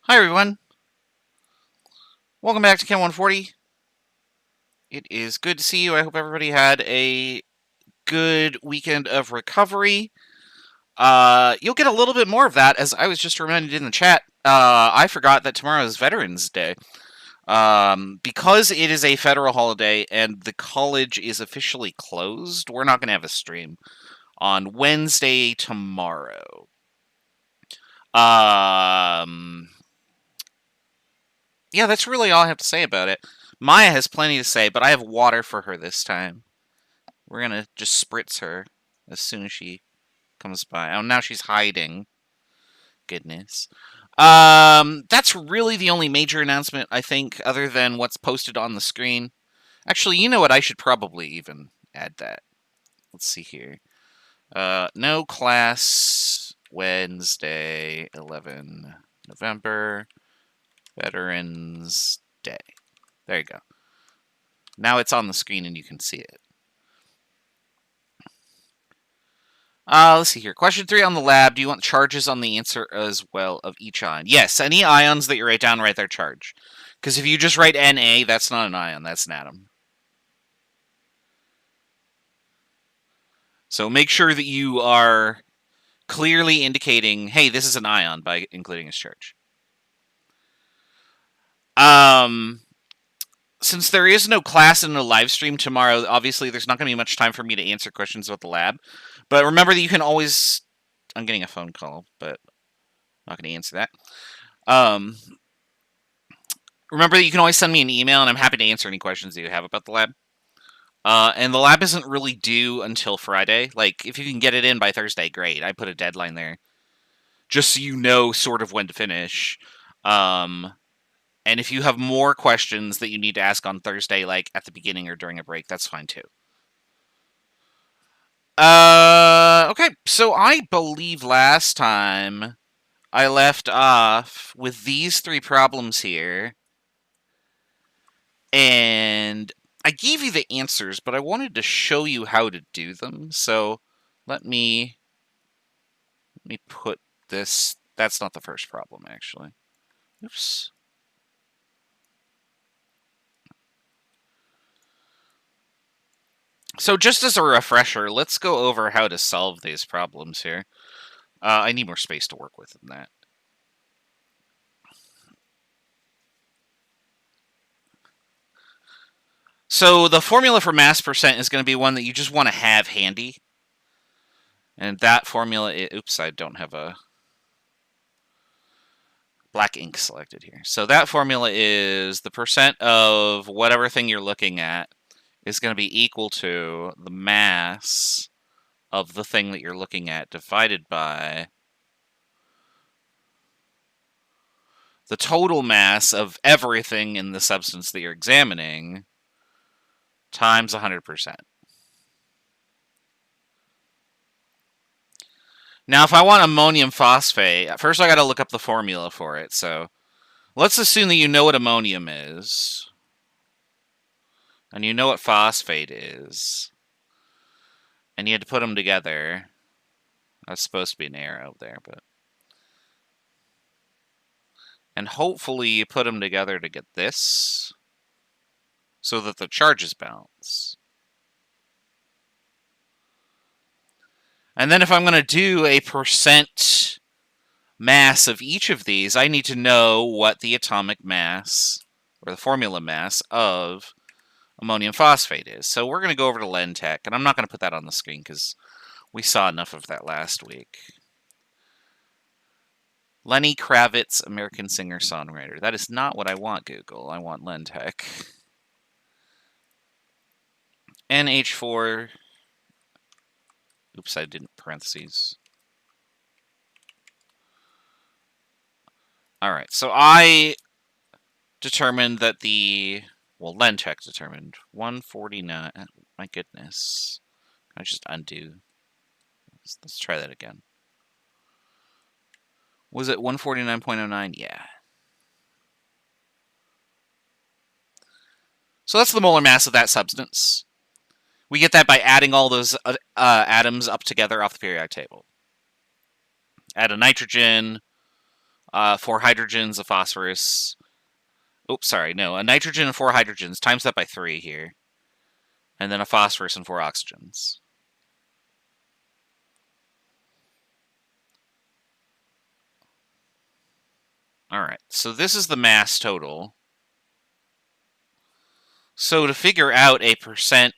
Hi, everyone. Welcome back to Chem 140. It is good to see you. I hope everybody had a good weekend of recovery. You'll get a little bit more of that, as I was just reminded in the chat. I forgot that tomorrow is Veterans Day. Because it is a federal holiday and the college is officially closed, we're not going to have a stream on Wednesday tomorrow. Yeah, that's really all I have to say about it. Maya has plenty to say, but I have water for her this time. We're gonna just spritz her as soon as she comes by. Oh, now she's hiding. Goodness. That's really the only major announcement, I think, other than what's posted on the screen. Actually, you know what? I should probably even add that. Let's see here. No class Wednesday, 11 November, Veterans Day. There you go. Now it's on the screen and you can see it. Let's see here. Question 3 on the lab. Do you want charges on the answer as well of each ion? Yes, any ions that you write down, write their charge. Because if you just write Na, that's not an ion, that's an atom. So make sure that you are clearly indicating, hey, this is an ion by including its charge. Since there is no class and no live stream tomorrow, obviously there's not going to be much time for me to answer questions about the lab. But remember that you can always... I'm getting a phone call, but I'm not going to answer that. Remember that you can always send me an email, and I'm happy to answer any questions that you have about the lab. And the lab isn't really due until Friday. Like, if you can get it in by Thursday, great. I put a deadline there. Just so you know sort of when to finish. And if you have more questions that you need to ask on Thursday, like at the beginning or during a break, that's fine too. Okay, so I believe last time I left off with these 3 problems here. And I gave you the answers, but I wanted to show you how to do them. So let me put this. That's not the first problem, actually. Oops. So just as a refresher, let's go over how to solve these problems here. I need more space to work with than that. So the formula for mass percent is going to be one that you just want to have handy. And that formula is... Oops, I don't have a black ink selected here. So that formula is the percent of whatever thing you're looking at is going to be equal to the mass of the thing that you're looking at divided by the total mass of everything in the substance that you're examining times 100%. Now, if I want ammonium phosphate, first I got to look up the formula for it. So let's assume that you know what ammonium is. And you know what phosphate is. And you had to put them together. That's supposed to be an arrow there, but... And hopefully you put them together to get this, so that the charges balance. And then if I'm going to do a percent mass of each of these, I need to know what the atomic mass, or the formula mass, of ammonium phosphate is. So we're going to go over to Lentech, and I'm not going to put that on the screen because we saw enough of that last week. Lenny Kravitz, American singer-songwriter. That is not what I want, Google. I want Lentech. NH4. Oops, I didn't parentheses. Alright, so I determined that the... Well, Lentech determined 149... My goodness. I just undo. Let's try that again. Was it 149.09? Yeah. So that's the molar mass of that substance. We get that by adding all those atoms up together off the periodic table. Add a nitrogen, 4 hydrogens, a phosphorus. Oops, sorry, no. A nitrogen and 4 hydrogens. Times that by 3 here. And then a phosphorus and 4 oxygens. Alright, so this is the mass total. So to figure out a percent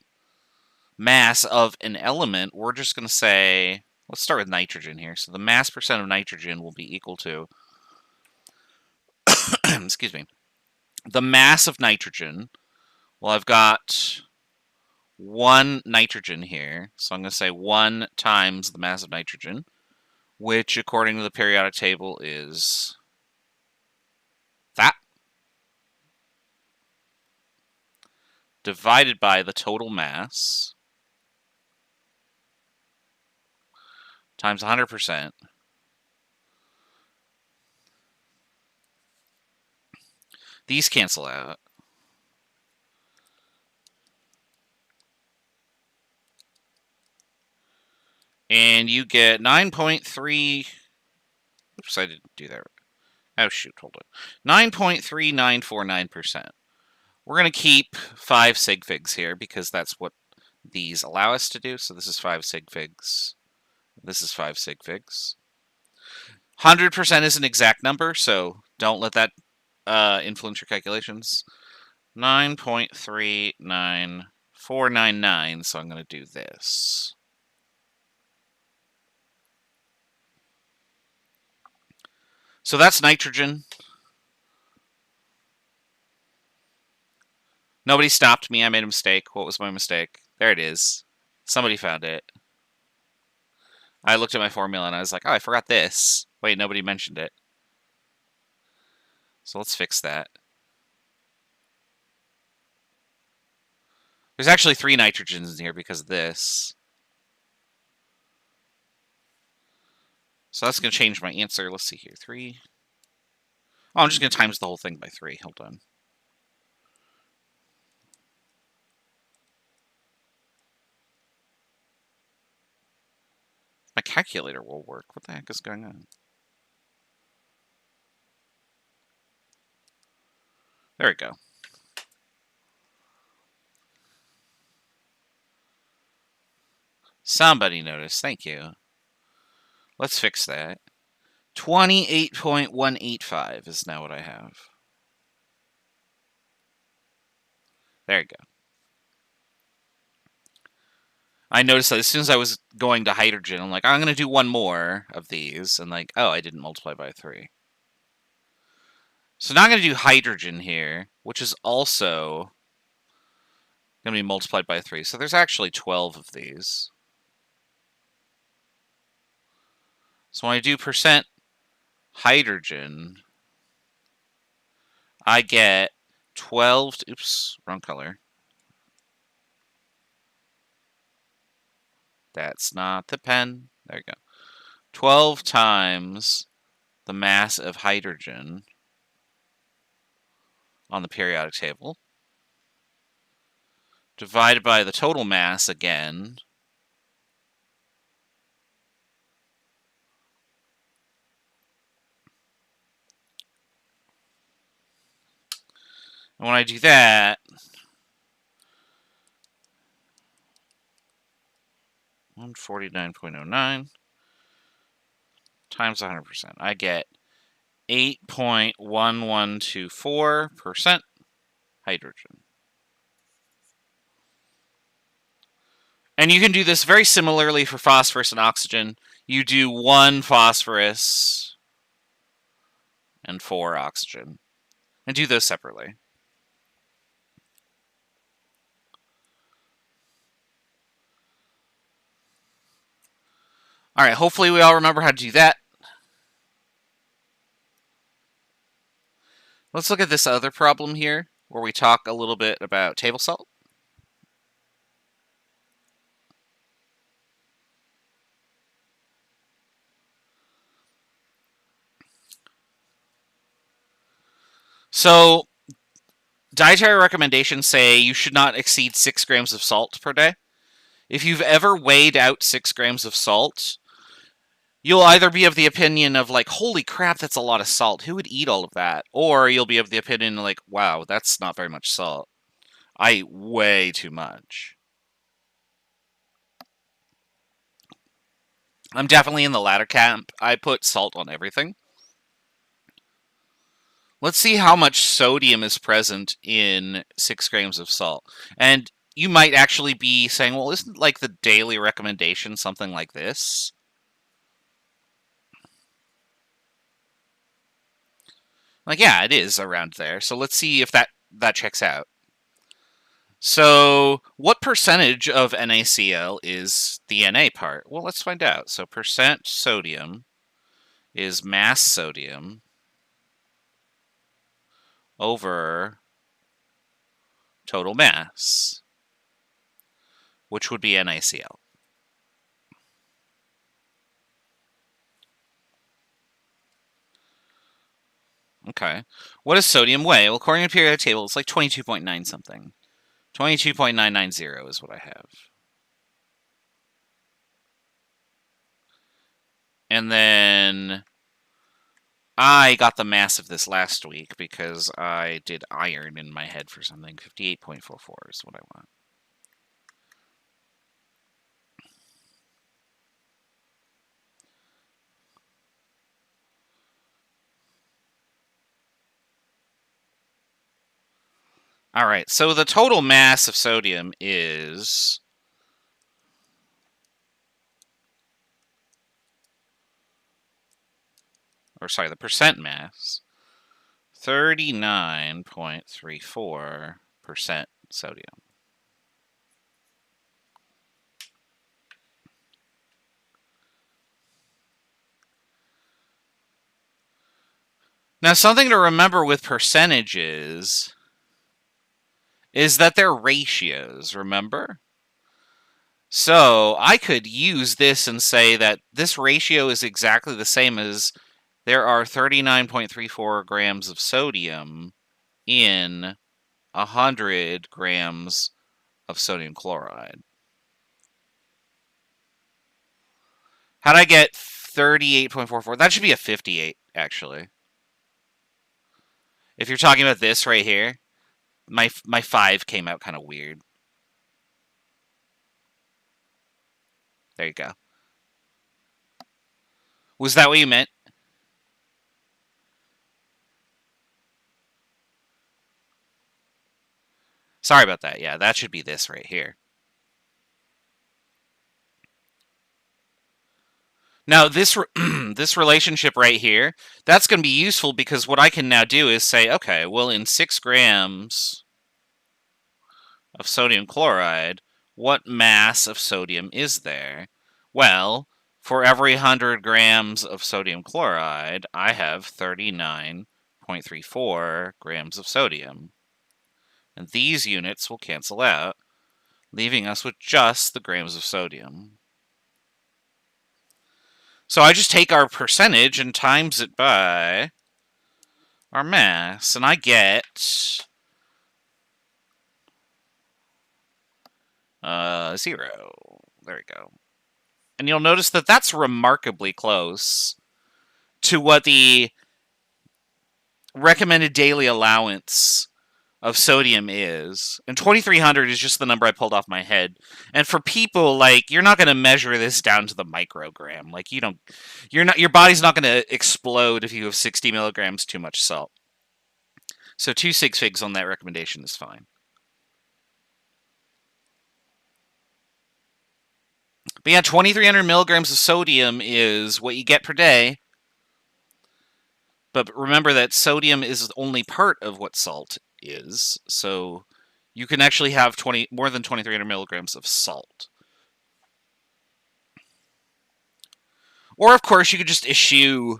mass of an element, we're just going to say, let's start with nitrogen here. So the mass percent of nitrogen will be equal to, excuse me, the mass of nitrogen. Well, I've got 1 nitrogen here, so I'm going to say 1 times the mass of nitrogen, which according to the periodic table is that, divided by the total mass, times 100%. These cancel out. And you get 9.3... Oops, I didn't do that. Oh, shoot, hold on. 9.3949%. We're going to keep 5 sig figs here because that's what these allow us to do. So this is 5 sig figs. This is 5 sig figs. 100% is an exact number, so don't let that influence your calculations. 9.39499, so I'm going to do this. So that's nitrogen. Nobody stopped me. I made a mistake. What was my mistake? There it is. Somebody found it. I looked at my formula and I was like, oh, I forgot this. Wait, nobody mentioned it. So let's fix that. There's actually 3 nitrogens in here because of this. So that's going to change my answer. Let's see here. 3. Oh, I'm just going to times the whole thing by 3. Hold on. My calculator will work. What the heck is going on? There we go. Somebody noticed. Thank you. Let's fix that. 28.185 is now what I have. There you go. I noticed that as soon as I was going to hydrogen, I'm like, I'm going to do 1 more of these. And like, oh, I didn't multiply by 3. So now I'm going to do hydrogen here, which is also going to be multiplied by 3. So there's actually 12 of these. So when I do percent hydrogen, I get 12, oops, wrong color. That's not the pen. There you go. 12 times the mass of hydrogen on the periodic table, divided by the total mass again, and when I do that, 149.09 times 100%, I get 8.1124% hydrogen. And you can do this very similarly for phosphorus and oxygen. You do 1 phosphorus and 4 oxygen, and do those separately. All right, hopefully we all remember how to do that. Let's look at this other problem here, where we talk a little bit about table salt. So, dietary recommendations say you should not exceed 6 grams of salt per day. If you've ever weighed out 6 grams of salt, You'll either be of the opinion of like, holy crap, that's a lot of salt. Who would eat all of that? Or you'll be of the opinion like, wow, that's not very much salt. I eat way too much. I'm definitely in the latter camp. I put salt on everything. Let's see how much sodium is present in 6 grams of salt. And you might actually be saying, well, isn't like the daily recommendation something like this? Like, yeah, it is around there. So let's see if that checks out. So what percentage of NaCl is the Na part? Well, let's find out. So percent sodium is mass sodium over total mass, which would be NaCl. Okay. What does sodium weigh? Well, according to the periodic table, it's like 22.9 something. 22.990 is what I have. And then I got the mass of this last week because I did iron in my head for something. 58.44 is what I want. All right, so the total mass of sodium is... Or sorry, the percent mass, 39.34% sodium. Now, something to remember with percentages is that they're ratios, remember? So I could use this and say that this ratio is exactly the same as there are 39.34 grams of sodium in 100 grams of sodium chloride. How'd I get 38.44? That should be a 58, actually. If you're talking about this right here, my 5 came out kind of weird. There you go. Was that what you meant? Sorry about that. Yeah, that should be this right here. Now, this this relationship right here, that's going to be useful because what I can now do is say, okay, well, in 6 grams of sodium chloride, what mass of sodium is there? Well, for every 100 grams of sodium chloride, I have 39.34 grams of sodium. And these units will cancel out, leaving us with just the grams of sodium. So I just take our percentage and times it by our mass, and I get 0. There we go. And you'll notice that that's remarkably close to what the recommended daily allowance of sodium is. And 2300 is just the number I pulled off my head. And for people, like, you're not going to measure this down to the microgram. Like, your body's not going to explode if you have 60 milligrams too much salt. So 2 sig figs on that recommendation is fine. But yeah, 2300 milligrams of sodium is what you get per day. But remember that sodium is only part of what salt is. So you can actually have more than 2300 milligrams of salt. Or, of course, you could just issue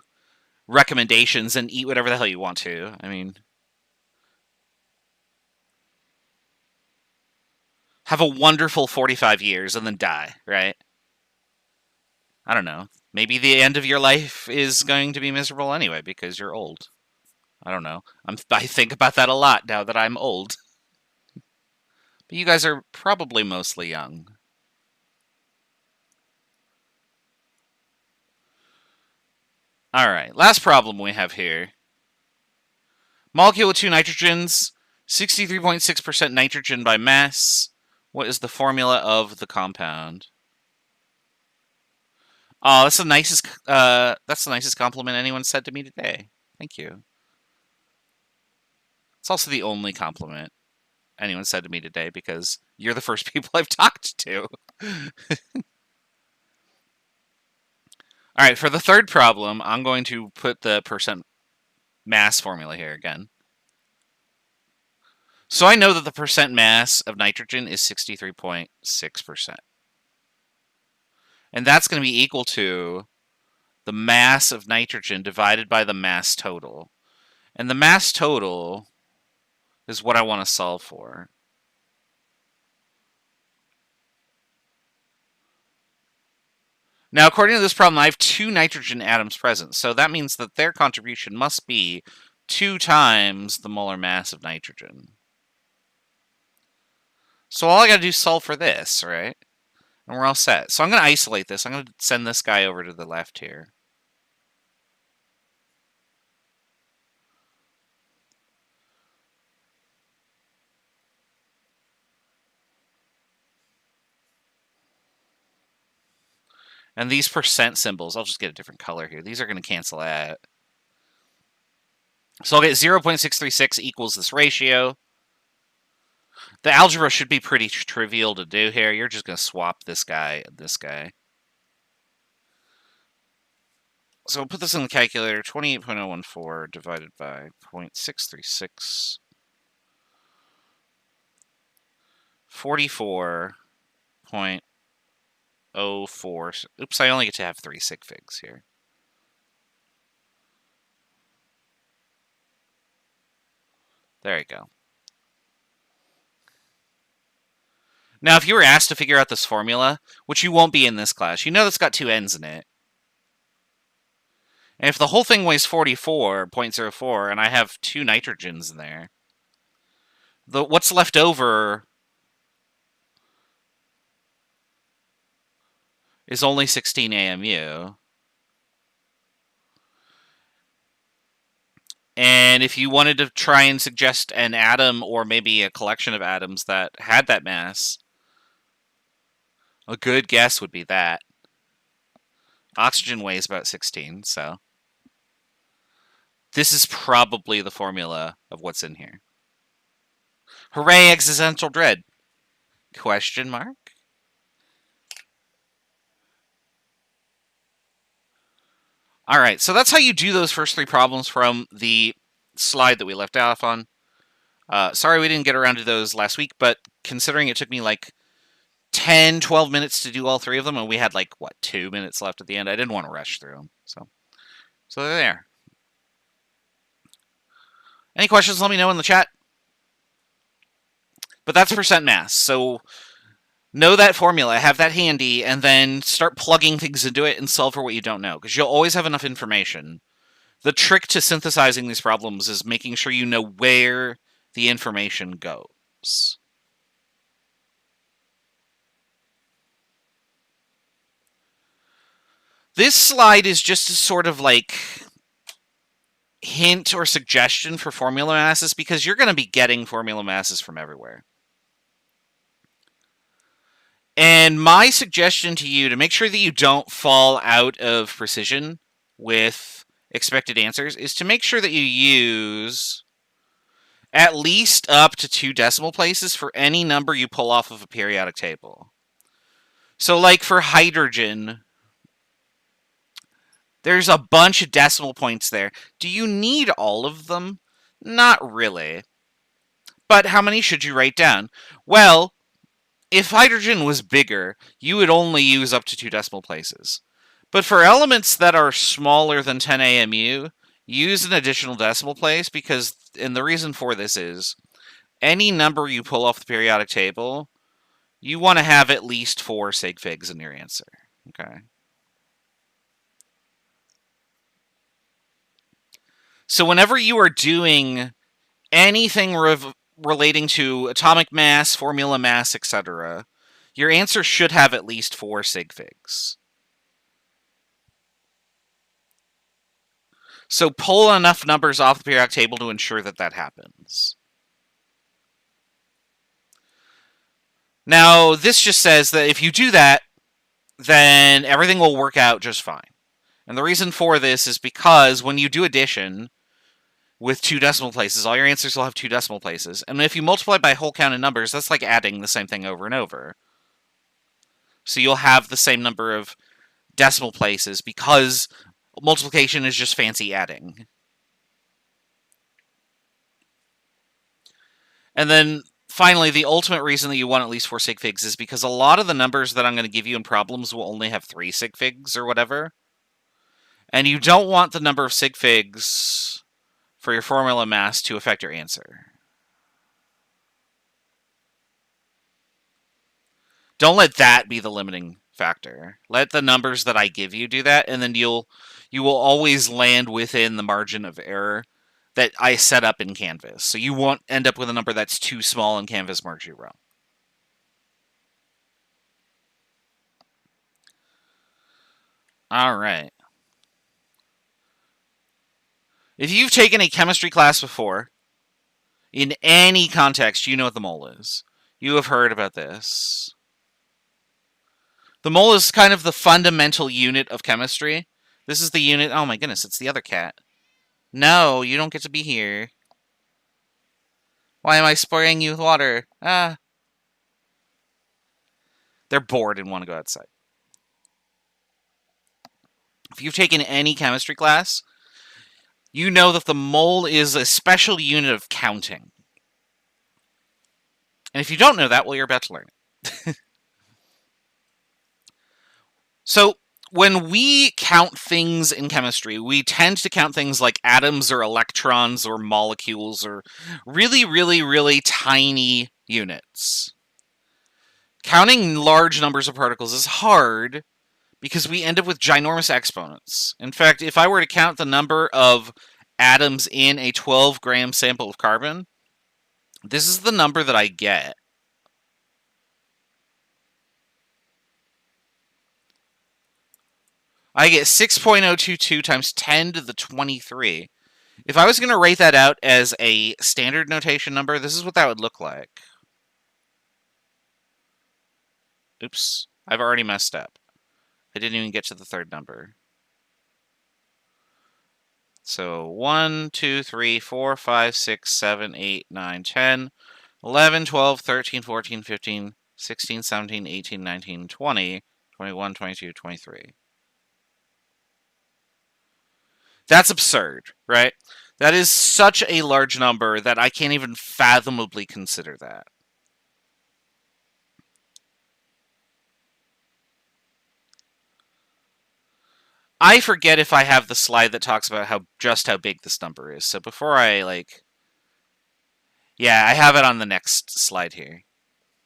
recommendations and eat whatever the hell you want to. I mean, have a wonderful 45 years and then die, right? I don't know. Maybe the end of your life is going to be miserable anyway because you're old. I don't know. I think about that a lot now that I'm old. But you guys are probably mostly young. All right, last problem we have here. Molecule with 2 nitrogens, 63.6% nitrogen by mass. What is the formula of the compound? Oh, that's the nicest compliment anyone said to me today. Thank you. It's also the only compliment anyone said to me today because you're the first people I've talked to. All right, for the third problem, I'm going to put the percent mass formula here again. So I know that the percent mass of nitrogen is 63.6%. And that's going to be equal to the mass of nitrogen divided by the mass total. And the mass total is what I want to solve for. Now, according to this problem, I have 2 nitrogen atoms present. So that means that their contribution must be 2 times the molar mass of nitrogen. So all I got to do is solve for this, right? And we're all set. So I'm going to isolate this. I'm going to send this guy over to the left here. And these percent symbols, I'll just get a different color here. These are going to cancel out. So I'll get 0.636 equals this ratio. The algebra should be pretty trivial to do here. You're just going to swap this guy and this guy. So we'll put this in the calculator. 28.014 divided by 0.636. 44.04. Oops, I only get to have 3 sig figs here. There you go. Now, if you were asked to figure out this formula, which you won't be in this class, you know it's got 2 n's in it. And if the whole thing weighs 44.04 and I have 2 nitrogens in there, what's left over is only 16 AMU. And if you wanted to try and suggest an atom or maybe a collection of atoms that had that mass, a good guess would be that. Oxygen weighs about 16, so this is probably the formula of what's in here. Hooray, existential dread! Question mark? All right, so that's how you do those first 3 problems from the slide that we left off on. Sorry we didn't get around to those last week, but considering it took me like 10, 12 minutes to do all 3 of them, and we had like, what, 2 minutes left at the end, I didn't want to rush through them. So they're there. Any questions, let me know in the chat. But that's percent mass, so know that formula, have that handy, and then start plugging things into it and solve for what you don't know, because you'll always have enough information. The trick to synthesizing these problems is making sure you know where the information goes. This slide is just a sort of like hint or suggestion for formula masses, because you're going to be getting formula masses from everywhere. And my suggestion to you, to make sure that you don't fall out of precision with expected answers, is to make sure that you use at least up to 2 decimal places for any number you pull off of a periodic table. So like for hydrogen, there's a bunch of decimal points there. Do you need all of them? Not really. But how many should you write down? Well, if hydrogen was bigger, you would only use up to 2 decimal places. But for elements that are smaller than 10 AMU, use an additional decimal place, because, and the reason for this is, any number you pull off the periodic table, you want to have at least 4 sig figs in your answer. Okay. So whenever you are doing anything relating to atomic mass, formula mass, etc., your answer should have at least 4 sig figs. So pull enough numbers off the periodic table to ensure that that happens. Now, this just says that if you do that, then everything will work out just fine. And the reason for this is because when you do addition with 2 decimal places, all your answers will have 2 decimal places. And if you multiply by whole counted numbers, that's like adding the same thing over and over. So you'll have the same number of decimal places because multiplication is just fancy adding. And then finally, the ultimate reason that you want at least 4 sig figs is because a lot of the numbers that I'm going to give you in problems will only have 3 sig figs or whatever. And you don't want the number of sig figs for your formula mass to affect your answer. Don't let that be the limiting factor. Let the numbers that I give you do that, and then you will always land within the margin of error that I set up in Canvas. So you won't end up with a number that's too small and Canvas marks you wrong. All right. If you've taken a chemistry class before, in any context, you know what the mole is. You have heard about this. The mole is kind of the fundamental unit of chemistry. This is the unit... Oh my goodness, it's the other cat. No, you don't get to be here. Why am I spraying you with water? Ah. They're bored and want to go outside. If you've taken any chemistry class, you know that the mole is a special unit of counting. And if you don't know that, well, you're about to learn it. So, when we count things in chemistry, we tend to count things like atoms or electrons or molecules or really, really, really tiny units. Counting large numbers of particles is hard because we end up with ginormous exponents. In fact, if I were to count the number of atoms in a 12-gram sample of carbon, this is the number that I get. I get 6.022 times 10 to the 23. If I was going to write that out as a standard notation number, this is what that would look like. Oops, I've already messed up. I didn't even get to the third number. So 1, 2, 3, 4, 5, 6, 7, 8, 9, 10, 11, 12, 13, 14, 15, 16, 17, 18, 19, 20, 21, 22, 23. That's absurd, right? That is such a large number that I can't even fathomably consider that. I forget if I have the slide that talks about how big this number is. So before I yeah, I have it on the next slide here.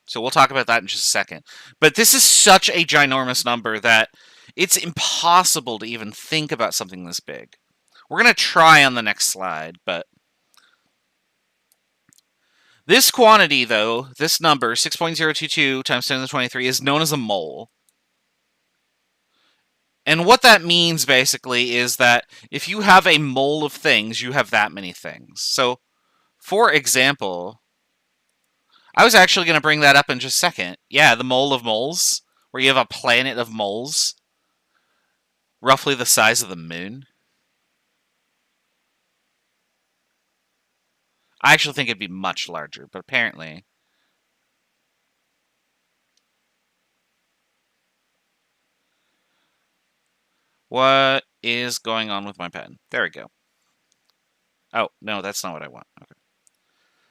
So we'll talk about that in just a second. But this is such a ginormous number that it's impossible to even think about something this big. We're going to try on the next slide, but this quantity, though, this number, 6.022 times 10 to the 23, is known as a mole. And what that means, basically, is that if you have a mole of things, you have that many things. So, for example, I was actually going to bring that up in just a second. Yeah, the mole of moles, where you have a planet of moles, roughly the size of the moon. I actually think it'd be much larger, but apparently... What is going on with my pen? There we go. Oh, no, that's not what I want. Okay.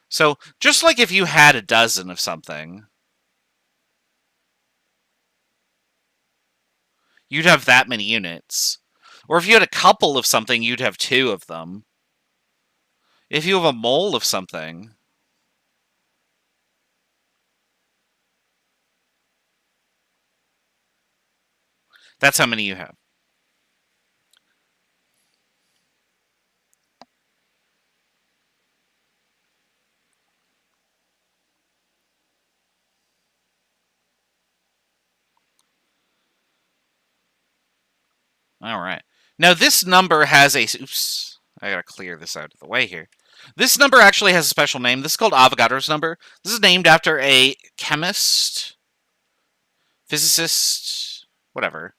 So, just like if you had a dozen of something, you'd have that many units. Or if you had a couple of something, you'd have 2 of them. If you have a mole of something, that's how many you have. All right. Now, this number has a... Oops. I gotta clear this out of the way here. This number actually has a special name. This is called Avocados Number. This is named after a chemist, physicist, whatever,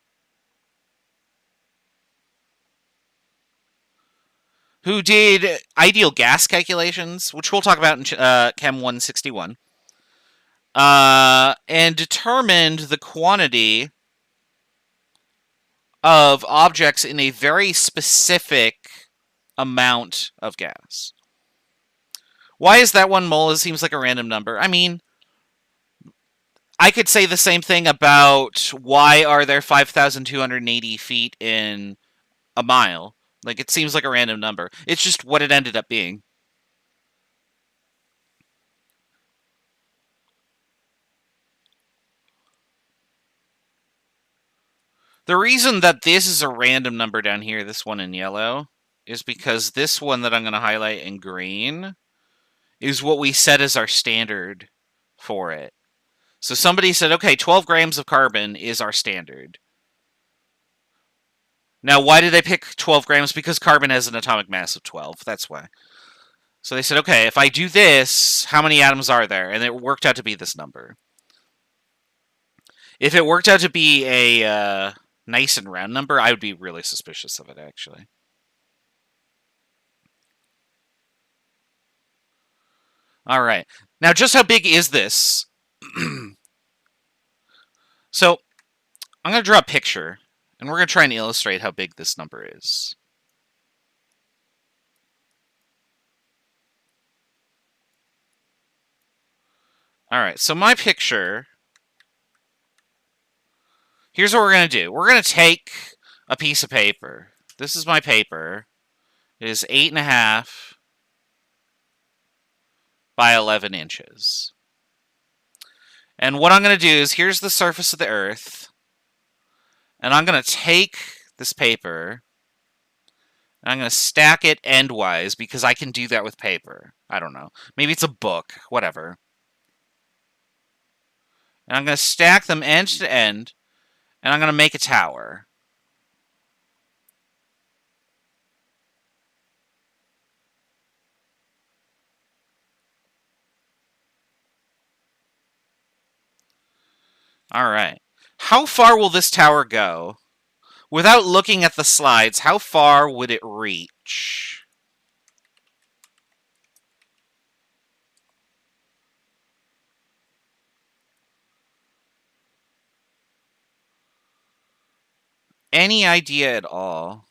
who did ideal gas calculations, which we'll talk about in Chem 161, and determined the quantity of objects in a very specific amount of gas. Why is that 1 mole? It seems like a random number. I mean, I could say the same thing about why are there 5,280 feet in a mile. Like, it seems like a random number. It's just what it ended up being. The reason that this is a random number down here, this one in yellow, is because this one that I'm going to highlight in green is what we set as our standard for it. So somebody said, okay, 12 grams of carbon is our standard. Now, why did they pick 12 grams? Because carbon has an atomic mass of 12. That's why. So they said, okay, if I do this, how many atoms are there? And it worked out to be this number. If it worked out to be a nice and round number, I would be really suspicious of it, actually. All right. Now, just how big is this? So, I'm going to draw a picture, and we're going to try and illustrate how big this number is. All right, so my picture... Here's what we're going to do. We're going to take a piece of paper. This is my paper. It is 8.5 by 11 inches. And what I'm going to do is, here's the surface of the Earth. And I'm going to take this paper, and I'm going to stack it endwise, because I can do that with paper. I don't know. Maybe it's a book. Whatever. And I'm going to stack them end to end, and I'm going to make a tower. All right. How far will this tower go? Without looking at the slides, how far would it reach? Any idea at all?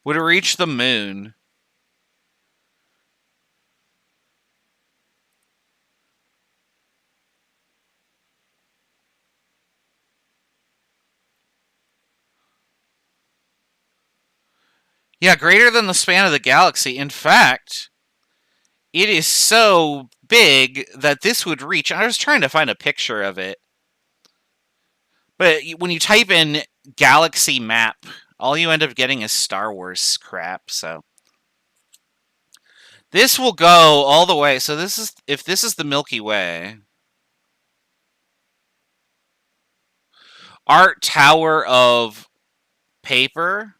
Would it reach the moon? Yeah, greater than the span of the galaxy. In fact, it is so big that this would reach... I was trying to find a picture of it. But when you type in galaxy map, all you end up getting is Star Wars crap, so... This will go all the way. So this is... If this is the Milky Way... Our tower of paper...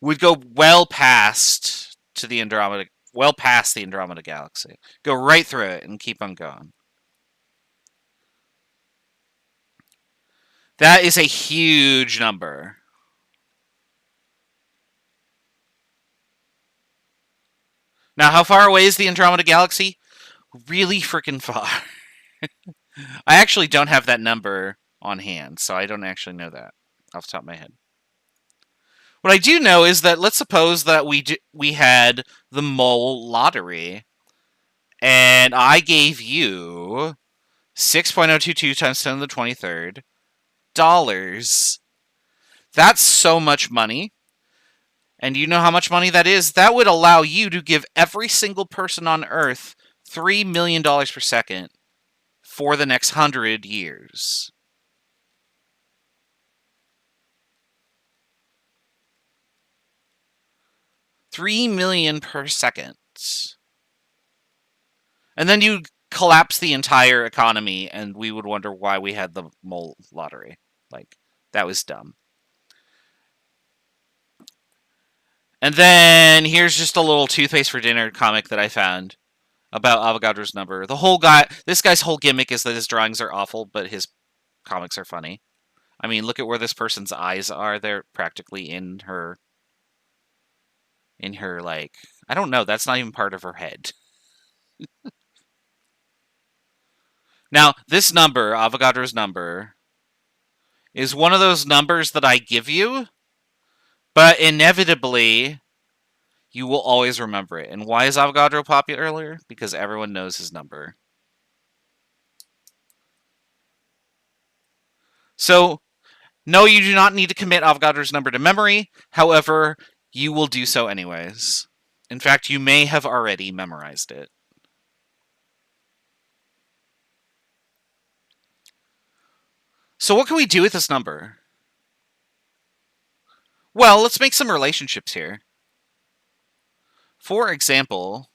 would go well past to the Andromeda... Well past the Andromeda Galaxy. Go right through it and keep on going. That is a huge number. Now, how far away is the Andromeda Galaxy? Really freaking far. I actually don't have that number on hand, so I don't actually know that off the top of my head. What I do know is that, let's suppose that we had the mole lottery, and I gave you 6.022 times 10 to the 23rd dollars. That's so much money. And you know how much money that is? That would allow you to give every single person on Earth $3 million per second for the next 100 years. 3 million per second. And then you collapse the entire economy, and we would wonder why we had the mole lottery. Like, that was dumb. And then here's just a little toothpaste for dinner comic that I found about Avocados Number. This guy's whole gimmick is that his drawings are awful, but his comics are funny. I mean, look at where this person's eyes are. They're practically in her, like, I don't know. That's not even part of her head. Now, this number, Avocados Number, is one of those numbers that I give you, but inevitably, you will always remember it. And why is Avogadro popular? Because everyone knows his number. So, no, you do not need to commit Avogadro's number to memory. However, you will do so anyways. In fact, you may have already memorized it. So what can we do with this number? Well, let's make some relationships here. For example,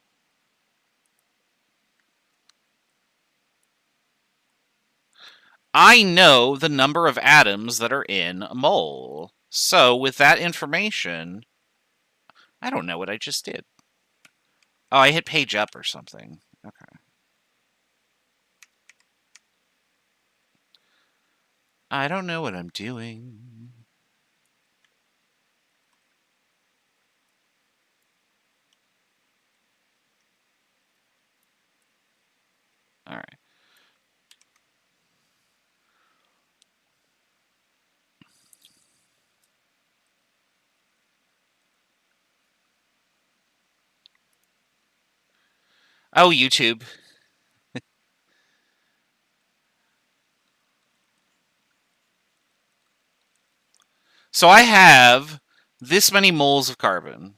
I know the number of atoms that are in a mole. So with that information, I don't know what I just did. Oh, I hit page up or something. Okay. I don't know what I'm doing. All right. Oh, YouTube. So I have this many moles of carbon.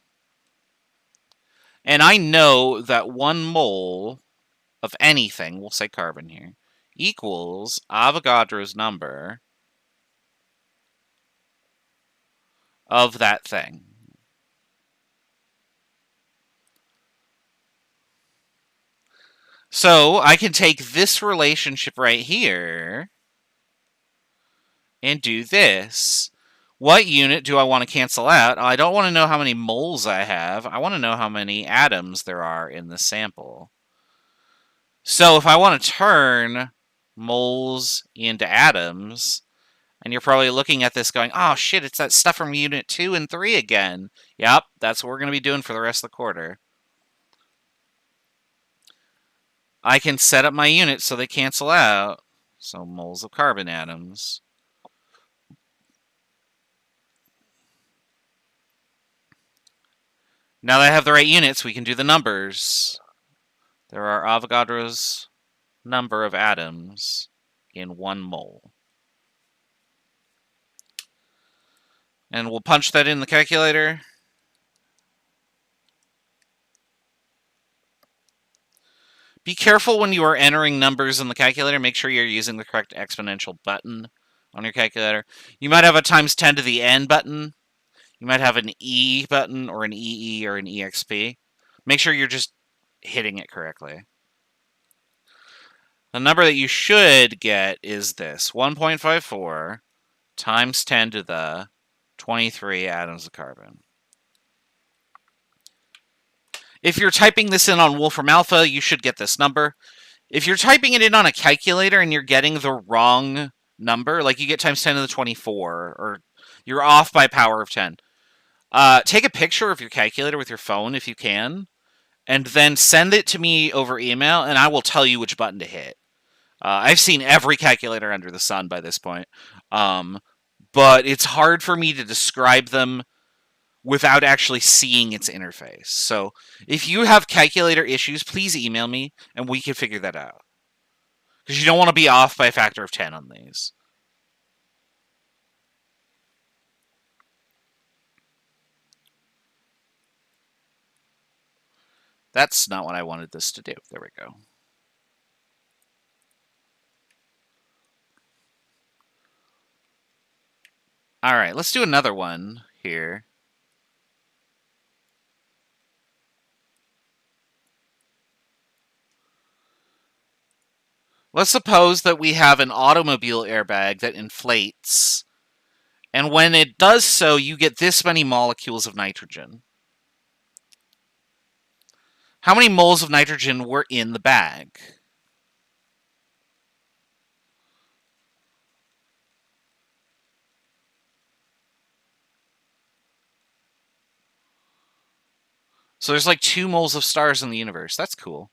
And I know that 1 mole of anything, we'll say carbon here, equals Avogadro's number of that thing. So I can take this relationship right here and do this. What unit do I want to cancel out? I don't want to know how many moles I have. I want to know how many atoms there are in the sample. So if I want to turn moles into atoms, and you're probably looking at this going, oh shit, it's that stuff from unit 2 and 3 again. Yep, that's what we're going to be doing for the rest of the quarter. I can set up my units so they cancel out. So moles of carbon atoms. Now that I have the right units, we can do the numbers. There are Avogadro's number of atoms in 1 mole. And we'll punch that in the calculator. Be careful when you are entering numbers in the calculator. Make sure you're using the correct exponential button on your calculator. You might have a times 10 to the n button. You might have an E button or an EE or an EXP. Make sure you're just hitting it correctly. The number that you should get is this, 1.54 times 10 to the 23 atoms of carbon. If you're typing this in on Wolfram Alpha, you should get this number. If you're typing it in on a calculator and you're getting the wrong number, like you get times 10 to the 24, or you're off by power of 10, take a picture of your calculator with your phone if you can, and then send it to me over email, and I will tell you which button to hit. I've seen every calculator under the sun by this point, but it's hard for me to describe them without actually seeing its interface. So if you have calculator issues, please email me, and we can figure that out. Because you don't want to be off by a factor of 10 on these. That's not what I wanted this to do. There we go. All right, let's do another one here. Let's suppose that we have an automobile airbag that inflates, and when it does so, you get this many molecules of nitrogen. How many moles of nitrogen were in the bag? So there's like 2 moles of stars in the universe. That's cool.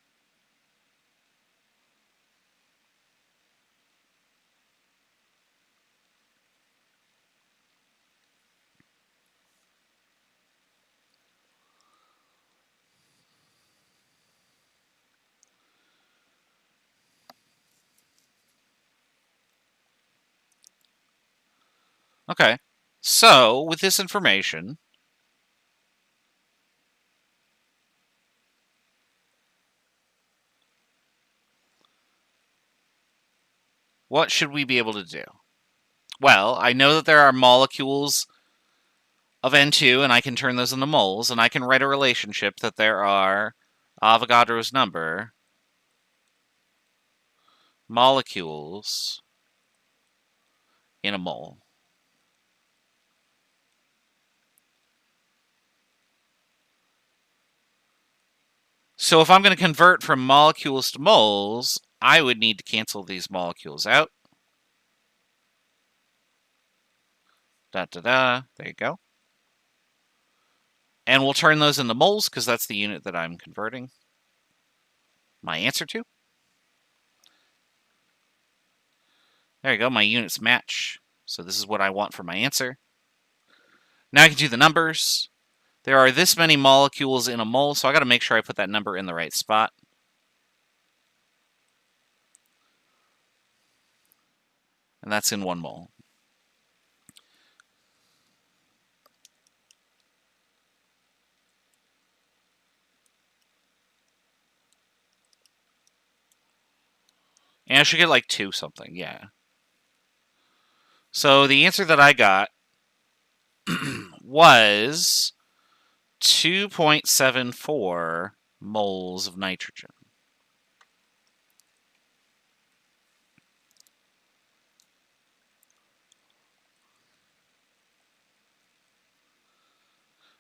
Okay. So, with this information, what should we be able to do? Well, I know that there are molecules of N2, and I can turn those into moles, and I can write a relationship that there are Avocados number molecules in a mole. So if I'm going to convert from molecules to moles, I would need to cancel these molecules out. There you go. And we'll turn those into moles because that's the unit that I'm converting my answer to. There you go, my units match. So this is what I want for my answer. Now I can do the numbers. There are this many molecules in a mole, so I got to make sure I put that number in the right spot. And that's in 1 mole. And I should get like 2 something, yeah. So the answer that I got was 2.74 moles of nitrogen.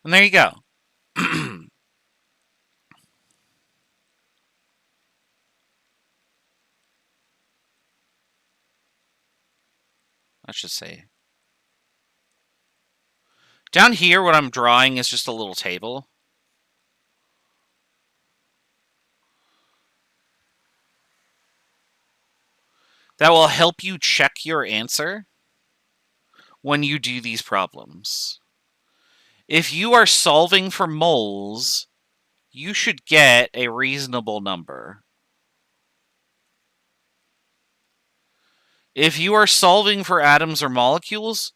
And there you go. I should say. Down here, what I'm drawing is just a little table. That will help you check your answer when you do these problems. If you are solving for moles, you should get a reasonable number. If you are solving for atoms or molecules,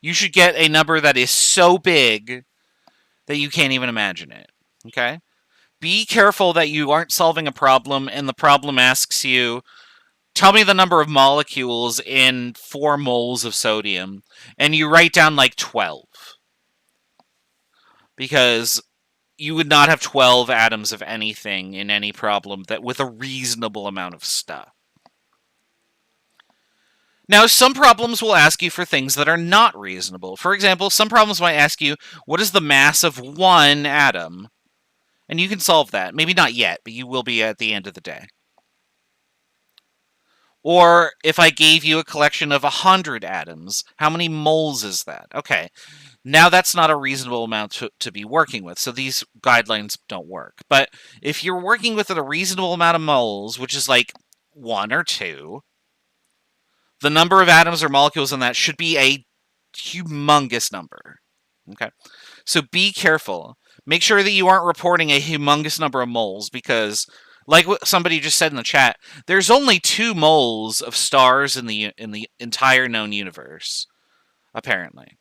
you should get a number that is so big that you can't even imagine it. Okay? Be careful that you aren't solving a problem and the problem asks you, tell me the number of molecules in 4 moles of sodium, and you write down like 12. Because you would not have 12 atoms of anything in any problem that with a reasonable amount of stuff. Now, some problems will ask you for things that are not reasonable. For example, some problems might ask you, what is the mass of 1 atom? And you can solve that. Maybe not yet, but you will be at the end of the day. Or if I gave you a collection of 100 atoms, how many moles is that? Okay, now that's not a reasonable amount to be working with, so these guidelines don't work. But if you're working with a reasonable amount of moles, which is like 1 or 2, the number of atoms or molecules in that should be a humongous number. Okay, so be careful. Make sure that you aren't reporting a humongous number of moles because, like what somebody just said in the chat, there's only 2 moles of stars in the entire known universe, apparently.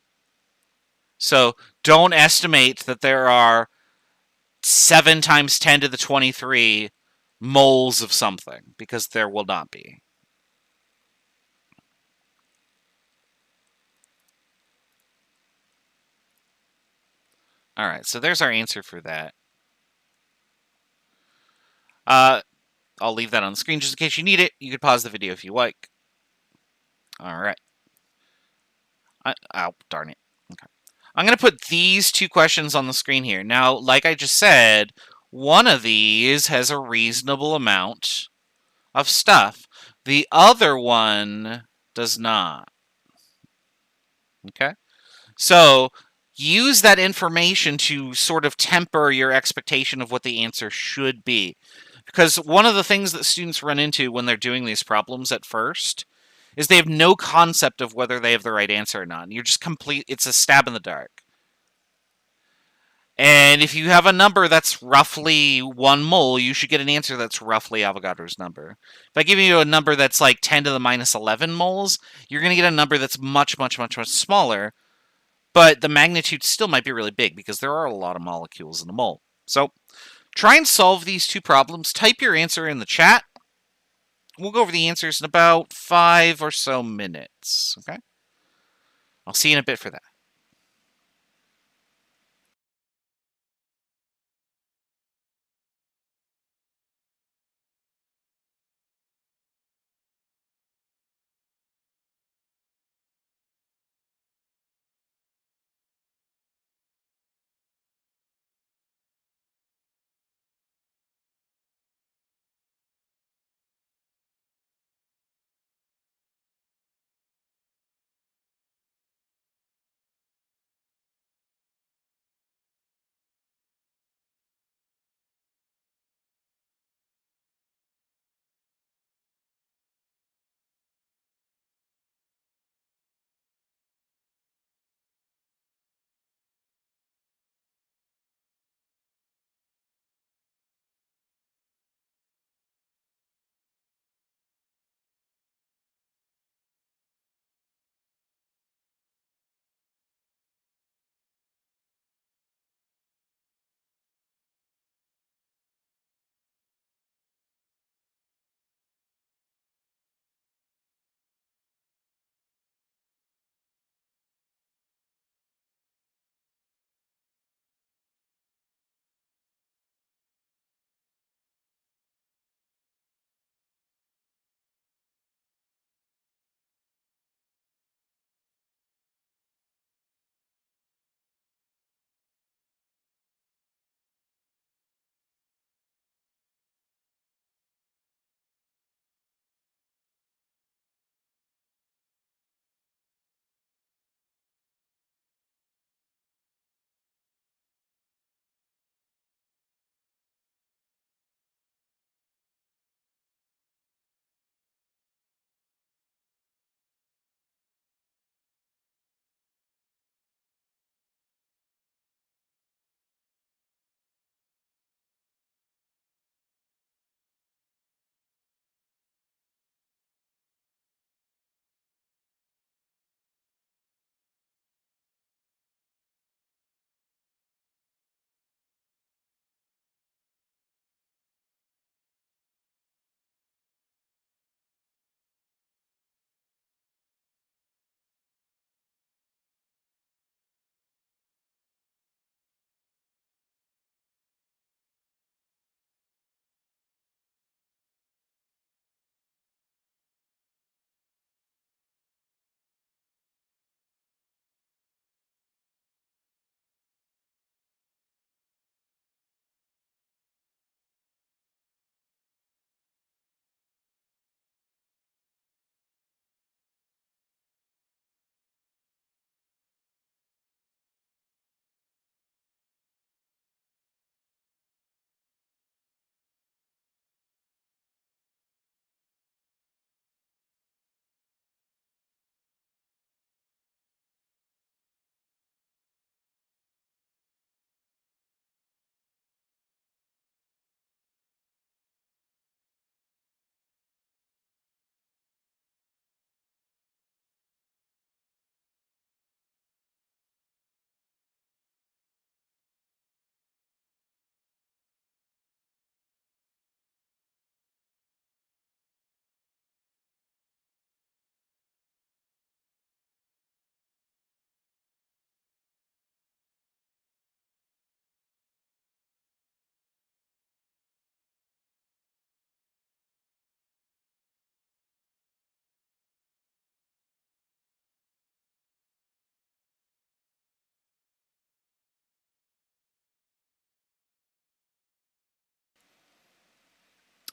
So don't estimate that there are 7 times 10 to the 23 moles of something, because there will not be. All right, so there's our answer for that. I'll leave that on the screen just in case you need it. You could pause the video if you like. All right. Oh, darn it. Okay. I'm going to put these two questions on the screen here. Now, like I just said, one of these has a reasonable amount of stuff. The other one does not. Okay? So, use that information to sort of temper your expectation of what the answer should be. Because one of the things that students run into when they're doing these problems at first is they have no concept of whether they have the right answer or not. And you're just it's a stab in the dark. And if you have a number that's roughly 1 mole, you should get an answer that's roughly Avogadro's number. If I give you a number that's like 10 to the minus 11 moles, you're going to get a number that's much, much, much, much smaller. But the magnitude still might be really big because there are a lot of molecules in a mole. So try and solve these two problems. Type your answer in the chat. We'll go over the answers in about 5 or so minutes. Okay? I'll see you in a bit for that.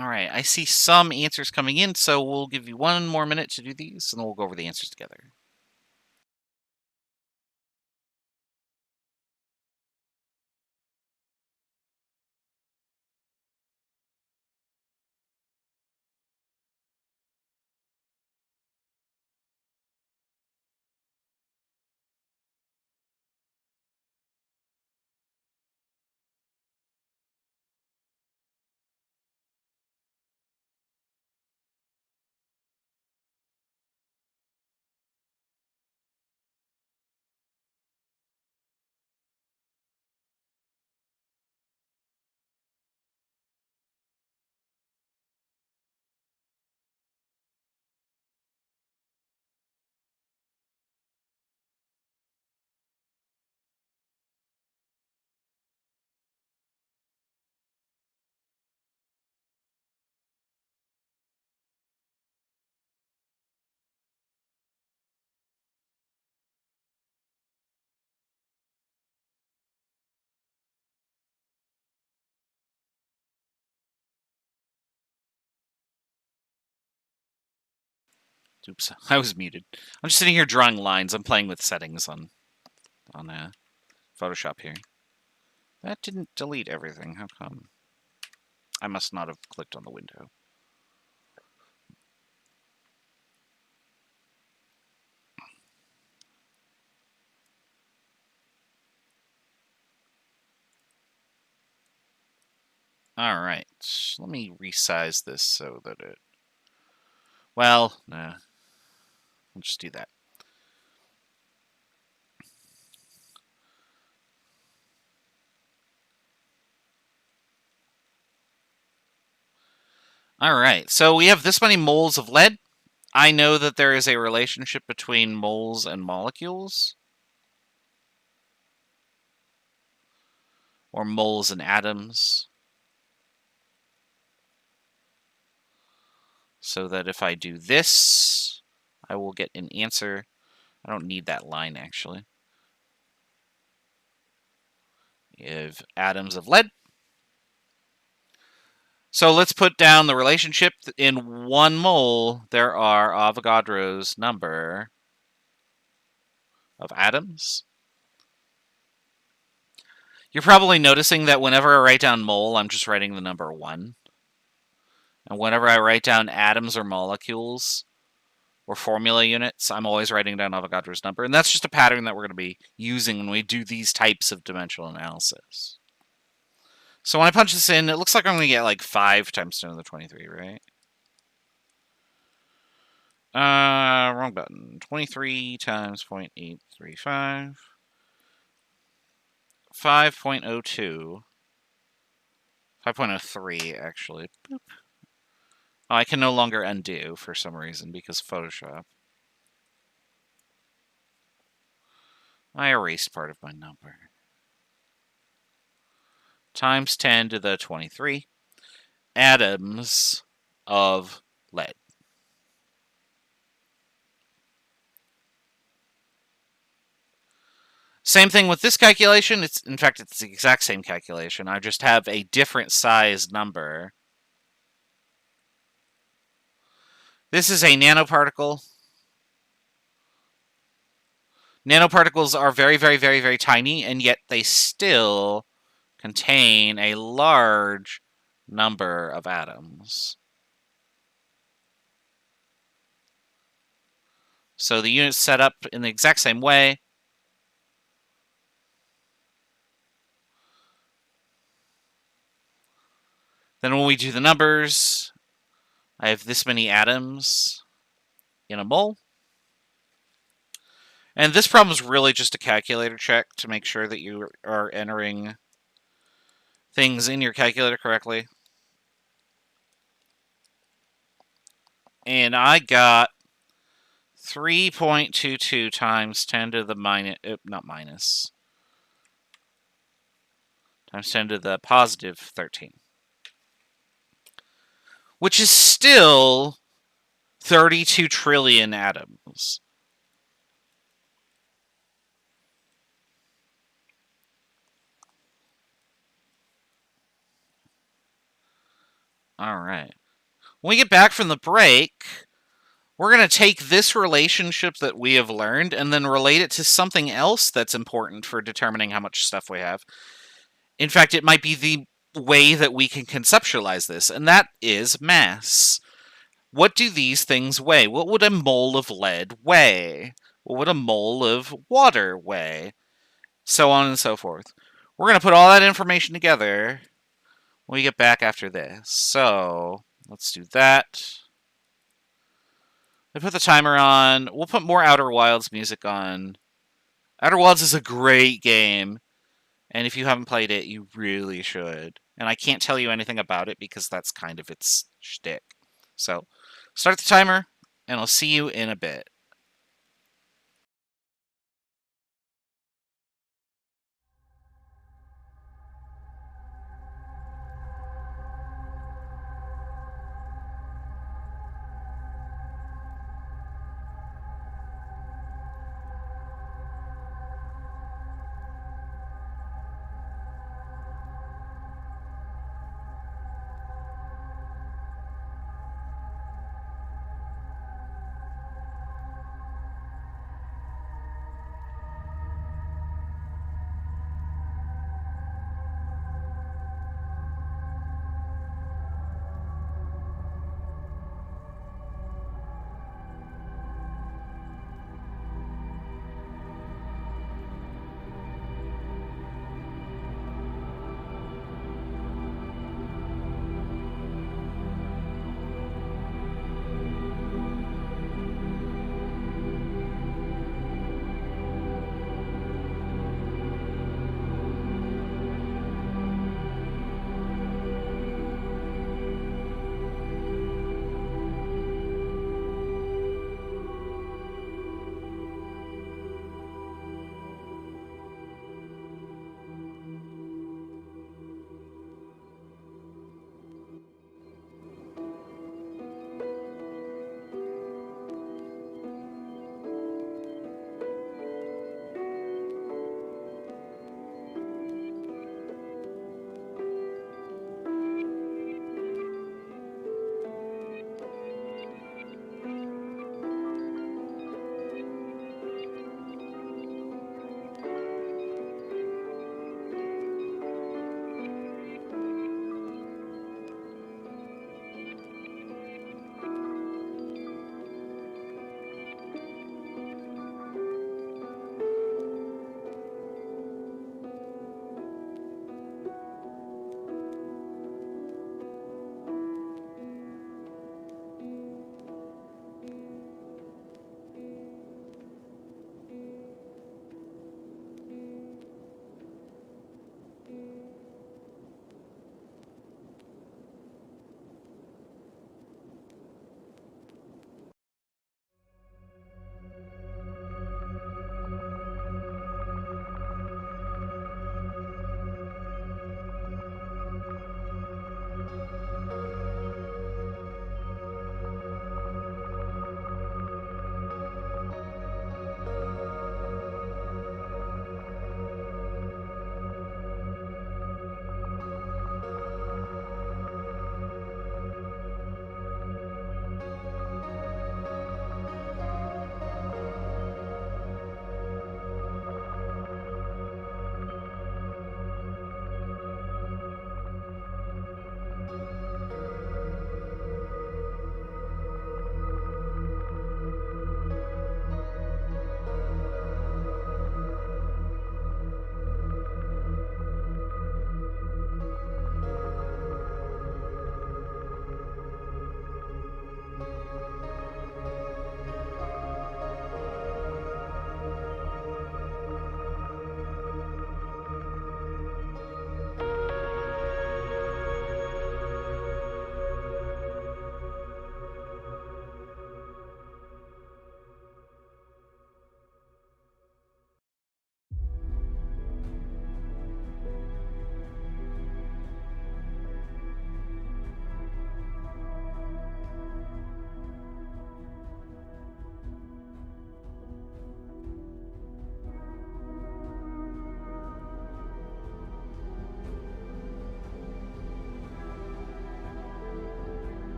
All right, I see some answers coming in, so we'll give you 1 more minute to do these, and then we'll go over the answers together. Oops, I was muted. I'm just sitting here drawing lines. I'm playing with settings on Photoshop here. That didn't delete everything. How come? I must not have clicked on the window. All right, let me resize this so that it... Well, nah, we'll just do that. All right, so we have this many moles of lead. I know that there is a relationship between moles and molecules, or moles and atoms. So that if I do this, I will get an answer. I don't need that line, actually. You have atoms of lead. So let's put down the relationship. In 1 mole, there are Avogadros number of atoms. You're probably noticing that whenever I write down mole, I'm just writing the number 1. And whenever I write down atoms or molecules or formula units, I'm always writing down Avogadro's number. And that's just a pattern that we're going to be using when we do these types of dimensional analysis. So when I punch this in, it looks like I'm going to get like 5 times 10 to the 23, right? Wrong button. 23 times 0.835. 5.02. 5.03, actually. Boop. Oh, I can no longer undo for some reason because Photoshop. I erased part of my number. Times 10 to the 23 atoms of lead. Same thing with this calculation. In fact, it's the exact same calculation. I just have a different size number. This is a nanoparticle. Nanoparticles are very, very, very, very tiny, and yet they still contain a large number of atoms. So the unit's set up in the exact same way. Then when we do the numbers, I have this many atoms in a mole. And this problem is really just a calculator check to make sure that you are entering things in your calculator correctly. And I got 3.22 times 10 to the minus, not minus, times 10 to the positive 13. Which is still 32 trillion atoms. All right. When we get back from the break, we're going to take this relationship that we have learned and then relate it to something else that's important for determining how much stuff we have. In fact, it might be the way that we can conceptualize this, and that is mass. What do these things weigh? What would a mole of lead weigh? What would a mole of water weigh? So on and so forth. We're going to put all that information together when we get back after this. So let's do that. I put the timer on. We'll put more Outer Wilds music on. Outer Wilds is a great game, and if you haven't played it, you really should. And I can't tell you anything about it because that's kind of its shtick. So, start the timer, and I'll see you in a bit.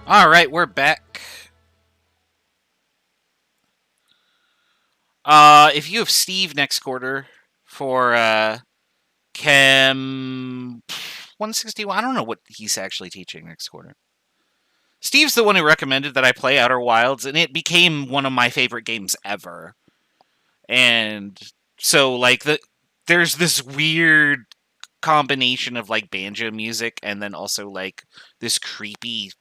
All right, we're back. If you have Steve next quarter for Chem 161, I don't know what he's actually teaching next quarter. Steve's the one who recommended that I play Outer Wilds, and it became one of my favorite games ever. And so, like, there's this weird combination of like banjo music and then also like this creepy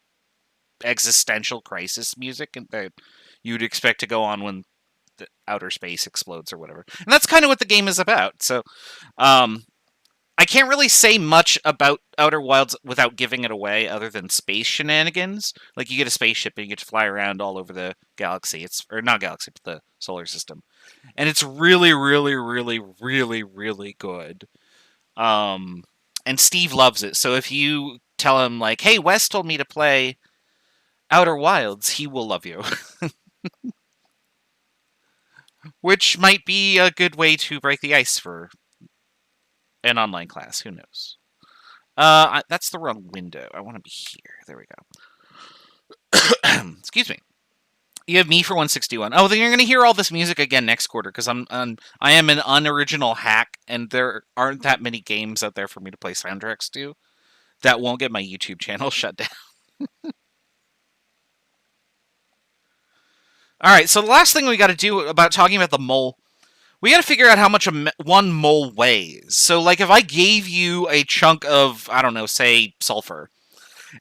existential crisis music that you'd expect to go on when the outer space explodes or whatever. And that's kind of what the game is about. So, I can't really say much about Outer Wilds without giving it away, other than space shenanigans. Like you get a spaceship and you get to fly around all over the galaxy. Or not galaxy, but the solar system, and it's really, really, really, really, really good. And Steve loves it. So if you tell him like, "Hey, Wes told me to play Outer Wilds," he will love you. Which might be a good way to break the ice for an online class. Who knows? That's the wrong window. I want to be here. There we go. Excuse me. You have me for 161. Oh, then you're going to hear all this music again next quarter because I am an unoriginal hack, and there aren't that many games out there for me to play soundtracks to. That won't get my YouTube channel shut down. All right, so the last thing we got to do about talking about the mole, we got to figure out how much one mole weighs. So, like, if I gave you a chunk of, I don't know, say sulfur,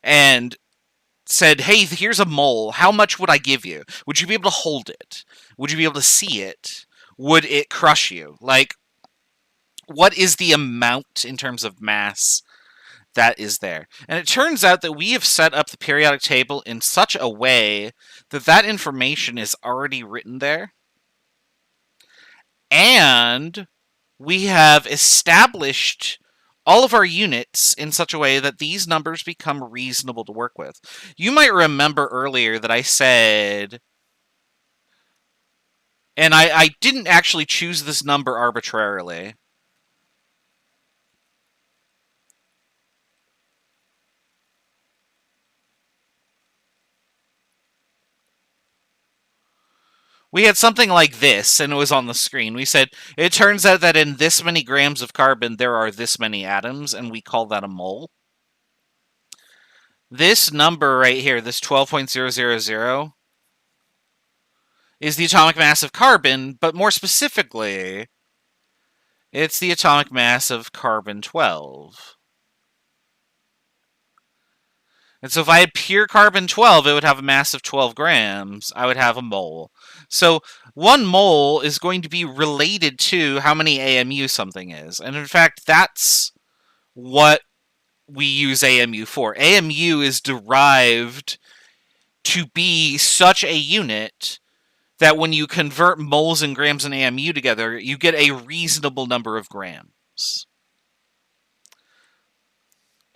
and said, "Hey, here's a mole. How much would I give you? Would you be able to hold it? Would you be able to see it? Would it crush you? Like, what is the amount in terms of mass that is there?" And it turns out that we have set up the periodic table in such a way that that information is already written there. And we have established all of our units in such a way that these numbers become reasonable to work with. You might remember earlier that I said, and I didn't actually choose this number arbitrarily. We had something like this, and it was on the screen. We said, it turns out that in this many grams of carbon, there are this many atoms, and we call that a mole. This number right here, this 12.000, is the atomic mass of carbon, but more specifically, it's the atomic mass of carbon-12. And so if I had pure carbon-12, it would have a mass of 12 grams. I would have a mole. So 1 mole is going to be related to how many AMU something is. And in fact, that's what we use AMU for. AMU is derived to be such a unit that when you convert moles and grams and AMU together, you get a reasonable number of grams.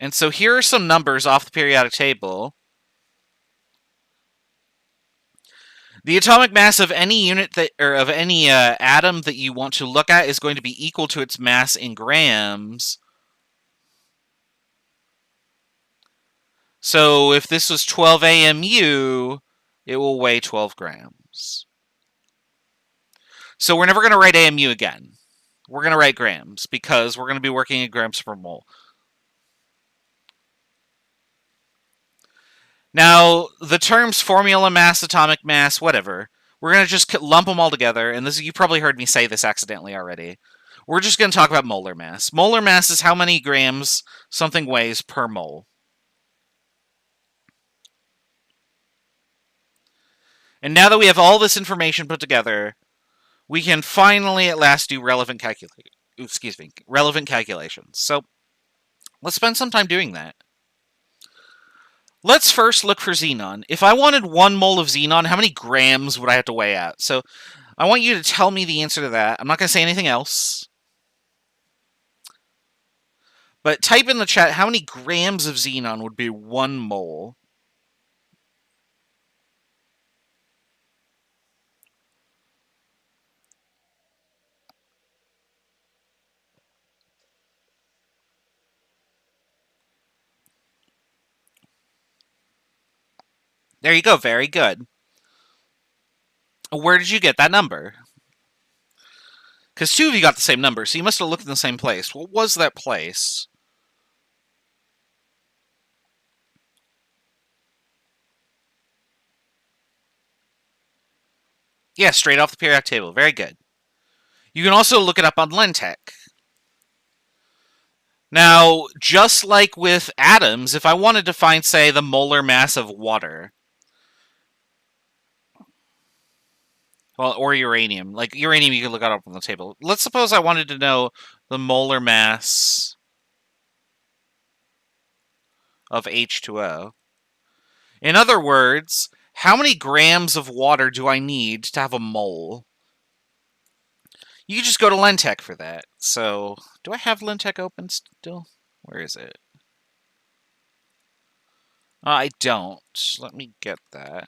And so here are some numbers off the periodic table. The atomic mass of any unit that, or of any atom that you want to look at, is going to be equal to its mass in grams. So if this was 12 AMU, it will weigh 12 grams. So we're never going to write AMU again. We're going to write grams because we're going to be working in grams per mole. Now, the terms formula mass, atomic mass, whatever, we're going to just lump them all together, and this, you probably heard me say this accidentally already. We're just going to talk about molar mass. Molar mass is how many grams something weighs per mole. And now that we have all this information put together, we can finally at last do relevant calculations. So, let's spend some time doing that. Let's first look for xenon. If I wanted 1 mole of xenon, how many grams would I have to weigh out? So I want you to tell me the answer to that. I'm not going to say anything else. But type in the chat how many grams of xenon would be 1 mole. There you go. Very good. Where did you get that number? Because two of you got the same number, so you must have looked in the same place. What was that place? Yeah, straight off the periodic table. Very good. You can also look it up on Lentech. Now, just like with atoms, if I wanted to find, say, the molar mass of water, well, or uranium, like uranium, you can look it up on the table. Let's suppose I wanted to know the molar mass of H2O. In other words, how many grams of water do I need to have a mole? You can just go to Lentech for that. So, do I have Lentech open still? Where is it? I don't. Let me get that.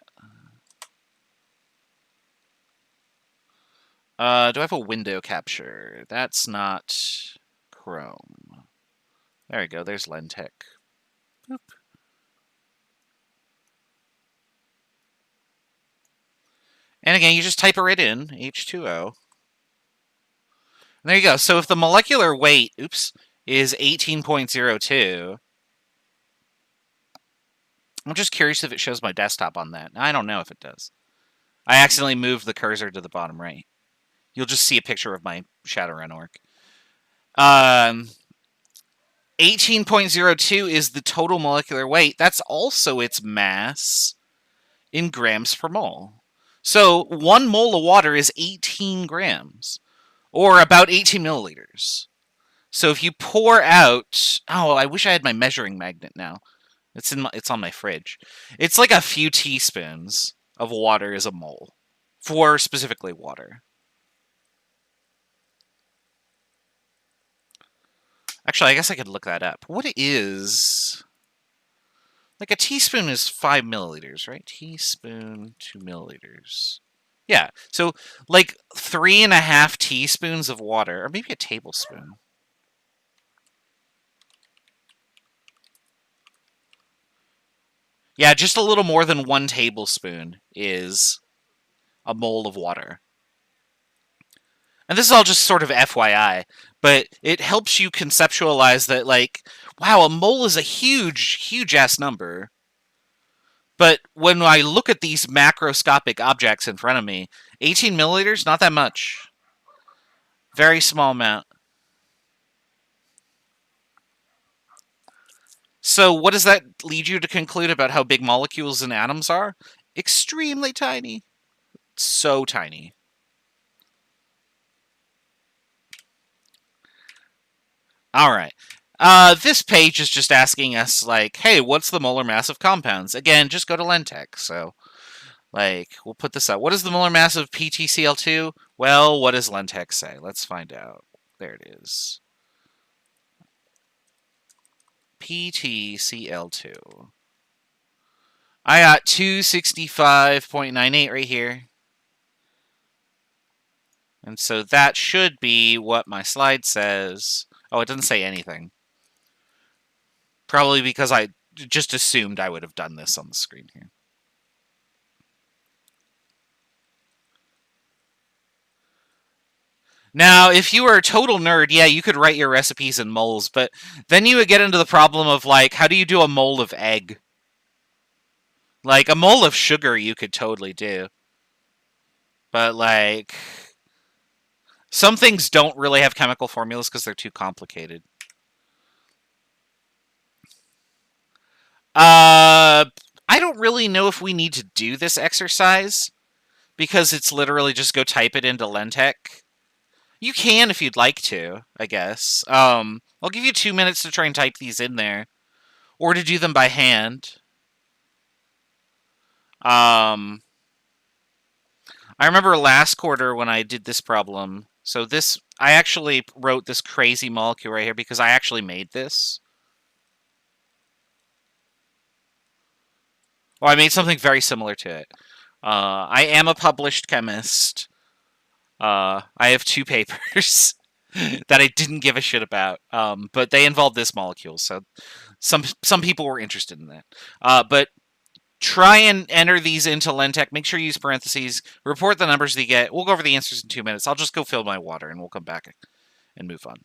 Do I have a window capture? That's not Chrome. There we go. There's Lentech. Boop. And again, you just type it right in, H2O. And there you go. So if the molecular weight, is 18.02, I'm just curious if it shows my desktop on that. I don't know if it does. I accidentally moved the cursor to the bottom right. You'll just see a picture of my Shadowrun orc. 18.02 is the total molecular weight. That's also its mass in grams per mole. So 1 mole of water is 18 grams, or about 18 milliliters. So if you pour out... Oh, I wish I had my measuring magnet now. It's on my fridge. It's like a few teaspoons of water is a mole, for specifically water. Actually, I guess I could look that up. What is... Like a teaspoon is 5 milliliters, right? Teaspoon, 2 milliliters. Yeah, so like 3.5 teaspoons of water, or maybe a tablespoon. Yeah, just a little more than 1 tablespoon is a mole of water. And this is all just sort of FYI, but it helps you conceptualize that, like, wow, a mole is a huge, huge-ass number. But when I look at these macroscopic objects in front of me, 18 milliliters, not that much. Very small amount. So what does that lead you to conclude about how big molecules and atoms are? Extremely tiny. So tiny. All right. This page is just asking us, like, hey, what's the molar mass of compounds? Again, just go to Lentech. So, like, we'll put this up. What is the molar mass of PTCl2? Well, what does Lentech say? Let's find out. There it is. PTCl2. I got 265.98 right here. And so that should be what my slide says. Oh, it doesn't say anything. Probably because I just assumed I would have done this on the screen here. Now, if you were a total nerd, yeah, you could write your recipes in moles, but then you would get into the problem of, like, how do you do a mole of egg? Like, a mole of sugar you could totally do. But, like, some things don't really have chemical formulas because they're too complicated. I don't really know if we need to do this exercise, because it's literally just go type it into Lentech. You can if you'd like to, I guess. I'll give you 2 minutes to try and type these in there, or to do them by hand. I remember last quarter when I did this problem. So this, I actually wrote this crazy molecule right here because I actually made this. Well, I made something very similar to it. I am a published chemist. I have 2 papers that I didn't give a shit about, but they involved this molecule, so some people were interested in that. But Try and enter these into Lentech. Make sure you use parentheses. Report the numbers that you get. We'll go over the answers in 2 minutes. I'll just go fill my water, and we'll come back and move on.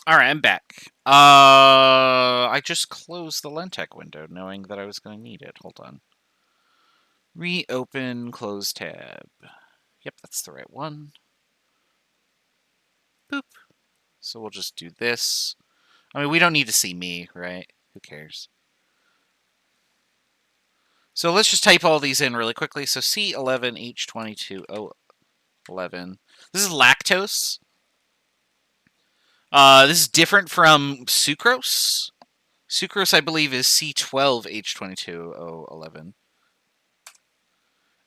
All right, I'm back. I just closed the Lentech window, knowing that I was going to need it. Hold on. Reopen, close tab. Yep, that's the right one. Boop. So we'll just do this. I mean, we don't need to see me, right? Who cares? So let's just type all these in really quickly. So C11H22O11. This is lactose. This is different from sucrose. Sucrose, I believe, is C12H22O11.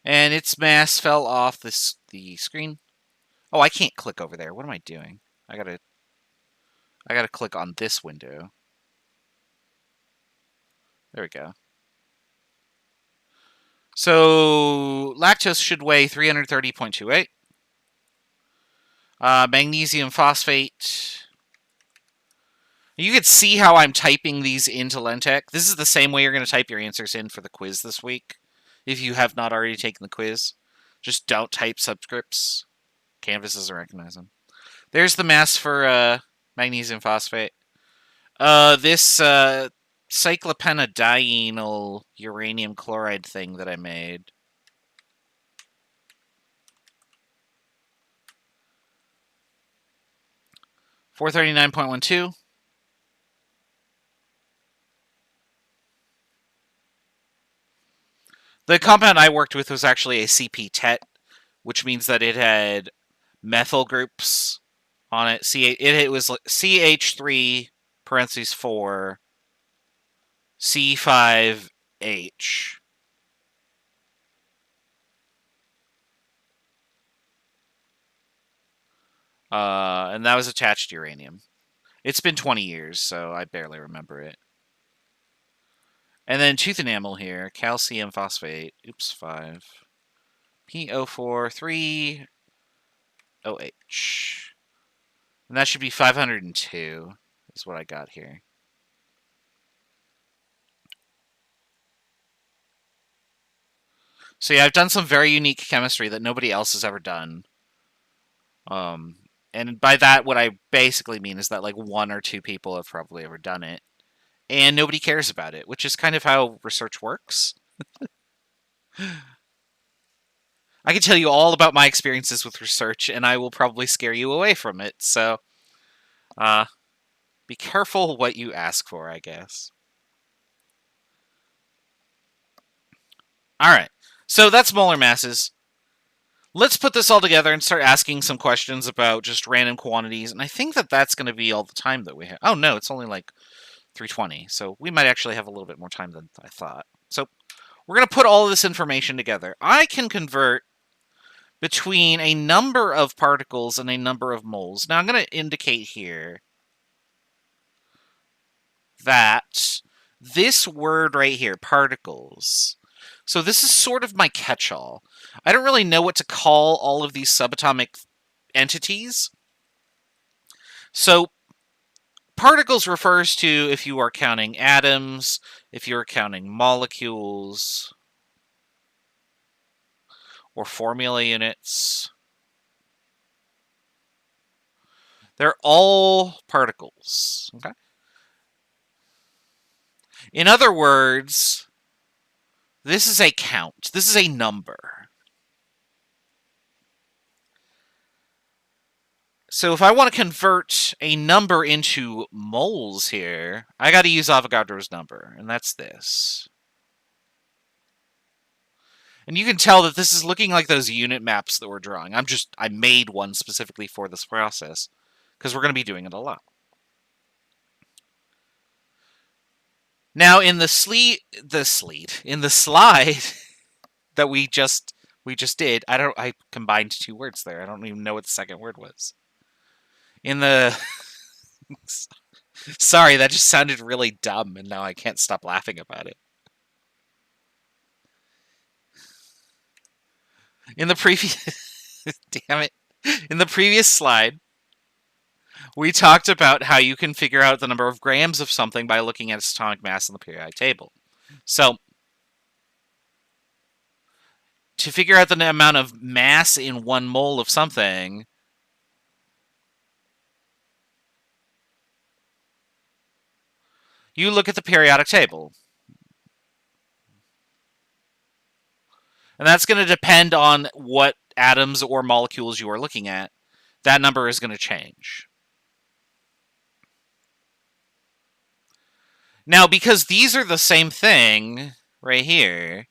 And its mass fell off the screen. Oh, I can't click over there. What am I doing? I gotta click on this window. There we go. So lactose should weigh 330.28. Magnesium phosphate. You can see how I'm typing these into Lentech. This is the same way you're going to type your answers in for the quiz this week. If you have not already taken the quiz, just don't type subscripts. Canvas doesn't recognize them. There's the mass for magnesium phosphate. This cyclopenadienyl uranium chloride thing that I made. $439.12. The compound I worked with was actually a CP-TET, which means that it had methyl groups on it. It was CH3 parentheses 4 C5H. And that was attached to uranium. It's been 20 years, so I barely remember it. And then tooth enamel here, calcium phosphate. Oops, 5. PO4, 3 OH. And that should be 502, is what I got here. So yeah, I've done some very unique chemistry that nobody else has ever done. And by that, what I basically mean is that like 1 or 2 people have probably ever done it, and nobody cares about it, which is kind of how research works. I can tell you all about my experiences with research, and I will probably scare you away from it. So, be careful what you ask for, I guess. All right. So that's molar masses. Let's put this all together and start asking some questions about just random quantities. And I think that that's going to be all the time that we have. Oh, no, it's only like 3:20. So we might actually have a little bit more time than I thought. So we're going to put all of this information together. I can convert between a number of particles and a number of moles. Now I'm going to indicate here that this word right here, particles, so this is sort of my catch-all. I don't really know what to call all of these subatomic entities. So particles refers to if you are counting atoms, if you're counting molecules, or formula units. They're all particles. Okay. In other words, this is a count. This is a number. So if I want to convert a number into moles here, I got to use Avocados number, and that's this. And you can tell that this is looking like those unit maps that we're drawing. I made one specifically for this process, because we're going to be doing it a lot. Now, in the slide that we just did, I combined 2 words there. I don't even know what the second word was. In the sorry, that just sounded really dumb, and now I can't stop laughing about it. In the previous damn it. In the previous slide, we talked about how you can figure out the number of grams of something by looking at its atomic mass in the periodic table. So, to figure out the amount of mass in 1 mole of something, you look at the periodic table. And that's going to depend on what atoms or molecules you are looking at. That number is going to change. Now, because these are the same thing right here,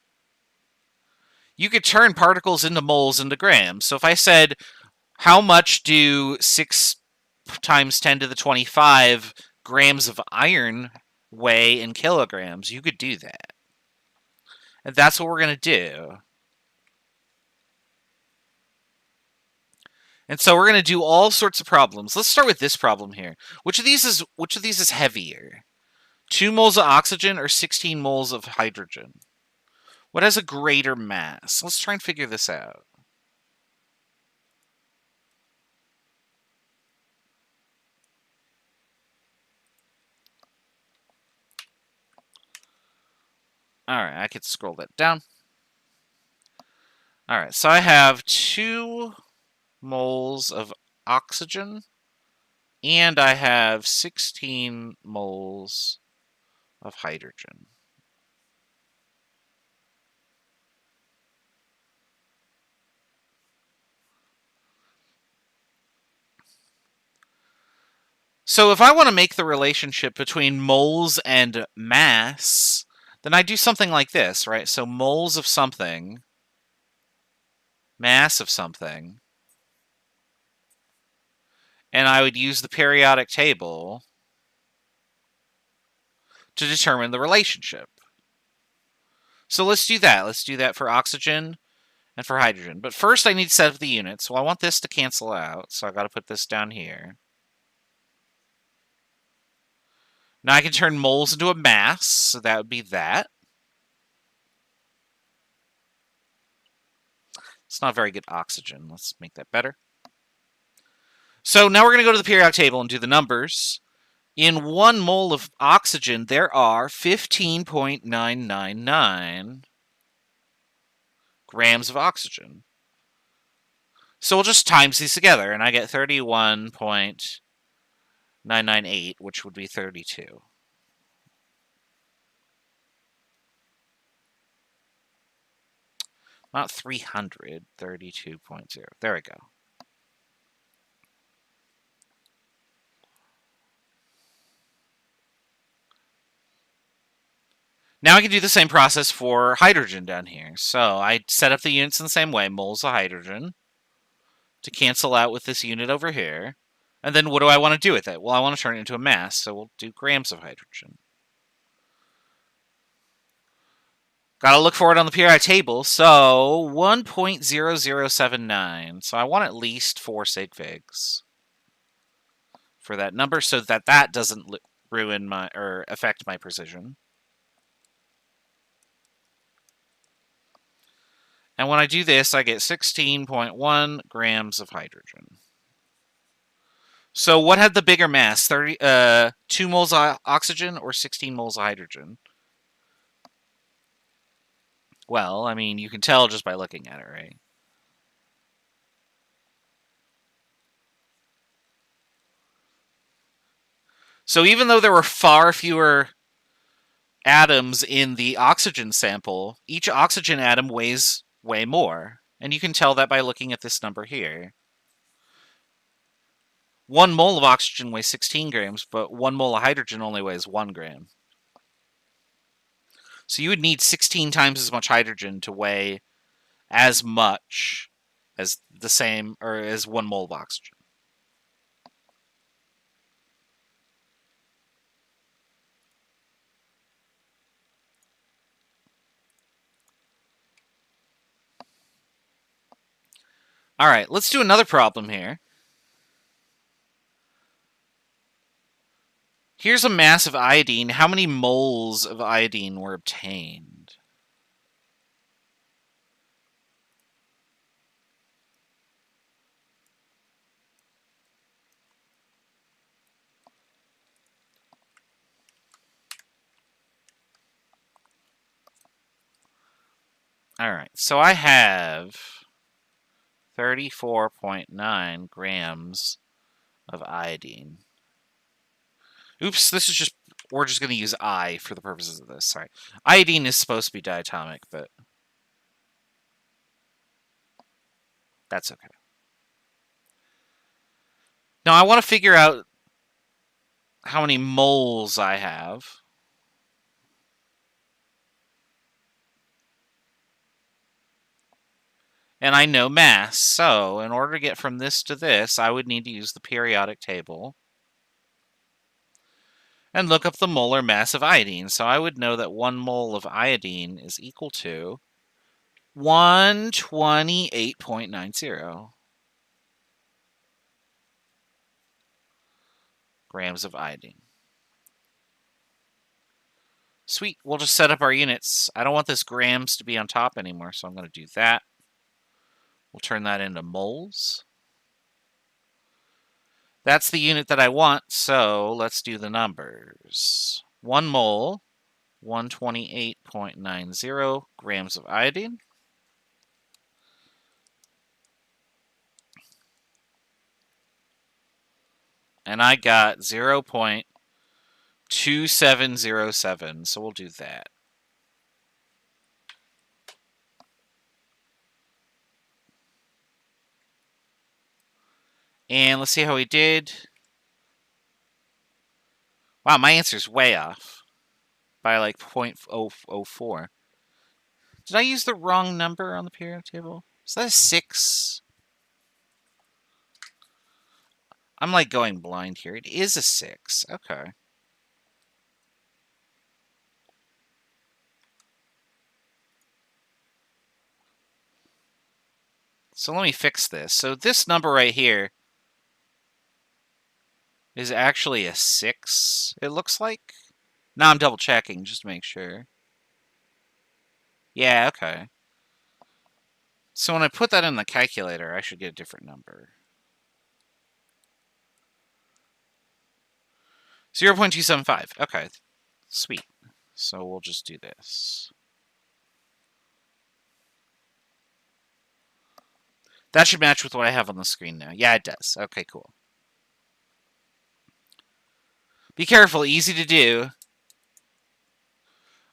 you could turn particles into moles into grams. So if I said, how much do 6 times 10 to the 25 grams of iron weigh in kilograms, you could do that. And that's what we're going to do. And so we're going to do all sorts of problems. Let's start with this problem here. Which of these is heavier? 2 moles of oxygen or 16 moles of hydrogen? What has a greater mass? Let's try and figure this out. Alright, I could scroll that down. Alright, so I have 2 moles of oxygen, and I have 16 moles of hydrogen. So if I want to make the relationship between moles and mass, then I do something like this, right? So moles of something, mass of something, and I would use the periodic table to determine the relationship. So let's do that. Let's do that for oxygen and for hydrogen. But first I need to set up the units. So I want this to cancel out, so I've got to put this down here. Now I can turn moles into a mass, so that would be that. It's not very good oxygen. Let's make that better. So now we're going to go to the periodic table and do the numbers. In 1 mole of oxygen, there are 15.999 grams of oxygen. So we'll just times these together, and I get 31.998, which would be 32. Not 300, 32.0. There we go. Now I can do the same process for hydrogen down here. So I set up the units in the same way, moles of hydrogen, to cancel out with this unit over here. And then what do I want to do with it? Well, I want to turn it into a mass, so we'll do grams of hydrogen. Got to look for it on the periodic table, so 1.0079. So I want at least 4 sig figs for that number so that that doesn't ruin my or affect my precision. And when I do this, I get 16.1 grams of hydrogen. So what had the bigger mass? 2 moles of oxygen or 16 moles of hydrogen? Well, I mean, you can tell just by looking at it, right? So even though there were far fewer atoms in the oxygen sample, each oxygen atom weighs way more. And you can tell that by looking at this number here. 1 mole of oxygen weighs 16 grams, but 1 mole of hydrogen only weighs 1 gram. So you would need 16 times as much hydrogen to weigh as much as the same, or as 1 mole of oxygen. All right, let's do another problem here. Here's a mass of iodine. How many moles of iodine were obtained? All right, so I have 34.9 grams of iodine. Oops, this is just, we're just going to use I for the purposes of this. Sorry. Iodine is supposed to be diatomic, but that's okay. Now I want to figure out how many moles I have. And I know mass, so in order to get from this to this, I would need to use the periodic table and look up the molar mass of iodine. So I would know that 1 mole of iodine is equal to 128.90 grams of iodine. Sweet, we'll just set up our units. I don't want this grams to be on top anymore, so I'm going to do that. We'll turn that into moles. That's the unit that I want, so let's do the numbers. 1 mole, 128.90 grams of iodine. And I got 0.2707, so we'll do that. And let's see how we did. Wow, my answer's way off by like 0.004. Did I use the wrong number on the periodic table? Is that a 6? I'm like going blind here. It is a 6. Okay. So let me fix this. So this number right here is actually a 6, it looks like. Now I'm double checking just to make sure. Yeah, okay. So when I put that in the calculator, I should get a different number. 0.275. Okay, sweet. So we'll just do this. That should match with what I have on the screen now. Yeah, it does. Okay, cool. Be careful, easy to do.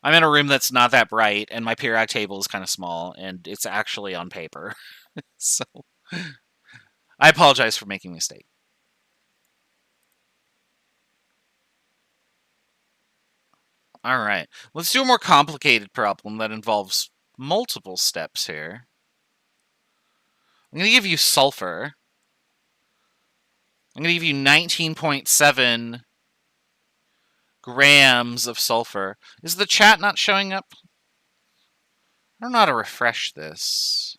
I'm in a room that's not that bright, and my periodic table is kind of small, and it's actually on paper. So I apologize for making a mistake. All right, let's do a more complicated problem that involves multiple steps here. I'm going to give you sulfur. I'm going to give you 19.7 grams of sulfur. Is the chat not showing up? I don't know how to refresh this.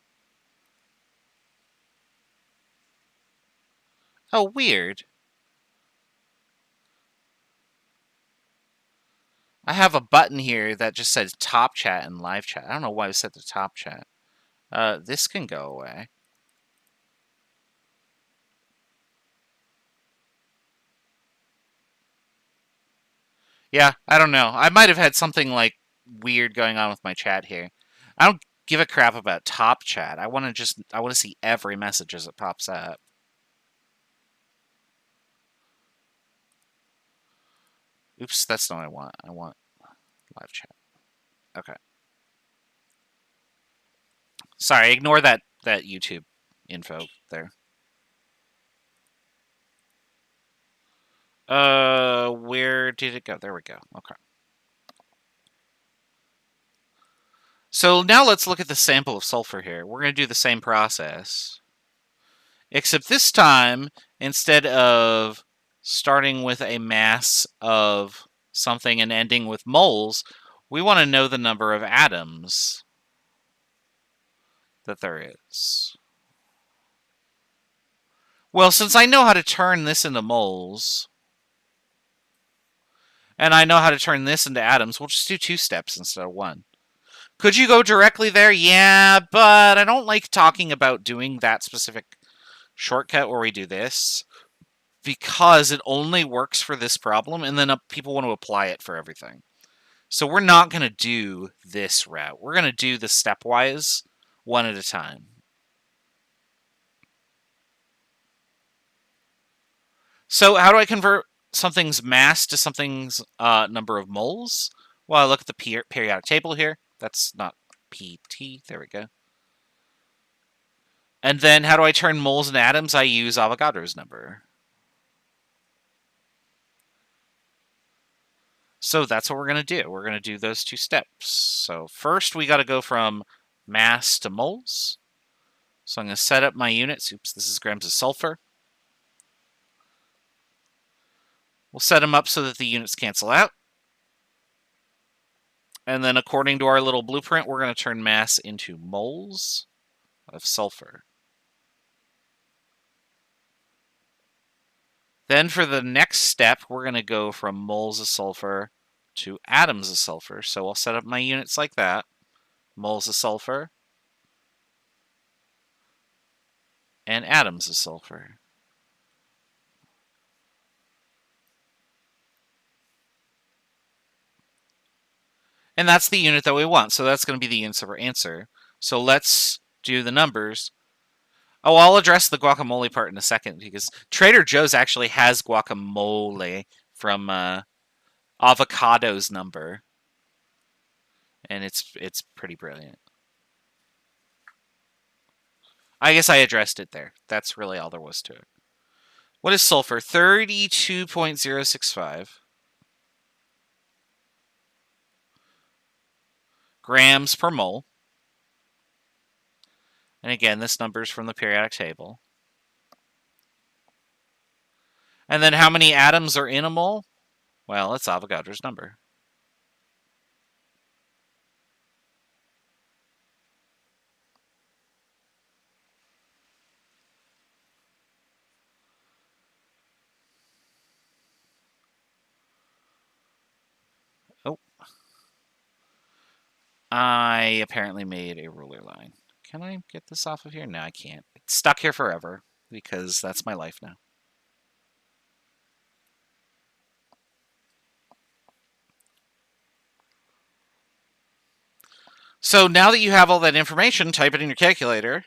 Oh, weird. I have a button here that just says top chat and live chat. I don't know why I set the top chat. This can go away. Yeah, I don't know. I might have had something like weird going on with my chat here. I don't give a crap about top chat. I want to see every message as it pops up. Oops, that's not what I want. I want live chat. Okay. Sorry, ignore that YouTube info there. Where did it go? There we go. Okay. So now let's look at the sample of sulfur here. We're going to do the same process. Except this time, instead of starting with a mass of something and ending with moles, we want to know the number of atoms that there is. Well, since I know how to turn this into moles, and I know how to turn this into atoms, we'll just do 2 steps instead of 1. Could you go directly there? Yeah, but I don't like talking about doing that specific shortcut where we do this, because it only works for this problem, and then people want to apply it for everything. So we're not going to do this route. We're going to do the stepwise, one at a time. So how do I convert something's mass to something's number of moles? Well, I look at the periodic table here. That's not PT. There we go. And then how do I turn moles into atoms? I use Avocados number. So that's what we're going to do. We're going to do those 2 steps. So first we got to go from mass to moles. So I'm going to set up my units. Oops, this is grams of sulfur. We'll set them up so that the units cancel out. And then according to our little blueprint, we're going to turn mass into moles of sulfur. Then for the next step, we're going to go from moles of sulfur to atoms of sulfur. So I'll set up my units like that. Moles of sulfur and atoms of sulfur. And that's the unit that we want. So that's going to be the units of our answer. So let's do the numbers. Oh, I'll address the guacamole part in a second, because Trader Joe's actually has guacamole from Avocados Number. And it's pretty brilliant. I guess I addressed it there. That's really all there was to it. What is sulfur? 32.065 grams per mole. And again, this number is from the periodic table. And then how many atoms are in a mole? Well, it's Avogadro's number. I apparently made a ruler line. Can I get this off of here? No, I can't. It's stuck here forever because that's my life now. So now that you have all that information, type it in your calculator.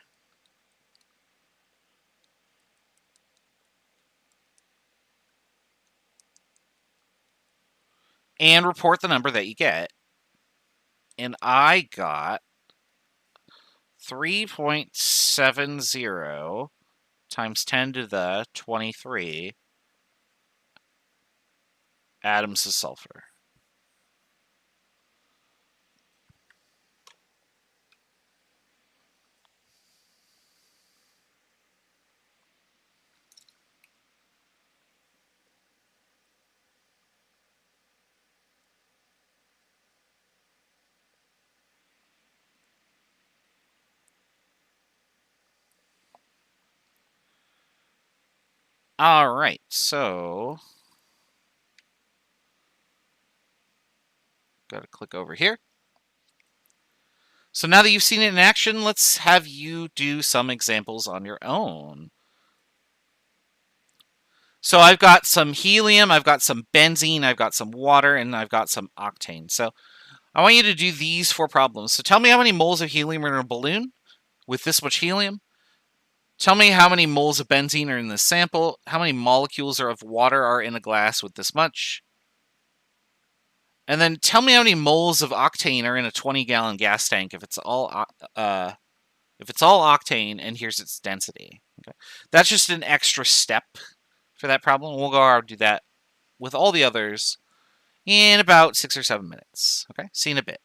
And report the number that you get. And I got 3.70 times 10 to the 23 atoms of sulfur. All right, so got to click over here. So now that you've seen it in action, let's have you do some examples on your own. So I've got some helium, I've got some benzene, I've got some water, and I've got some octane. So I want you to do these 4 problems. So tell me how many moles of helium are in a balloon with this much helium. Tell me how many moles of benzene are in the sample. How many molecules of water are in a glass with this much. And then tell me how many moles of octane are in a 20-gallon gas tank if it's all octane, and here's its density. Okay. That's just an extra step for that problem. We'll go out and do that with all the others in about 6 or 7 minutes. Okay, see you in a bit.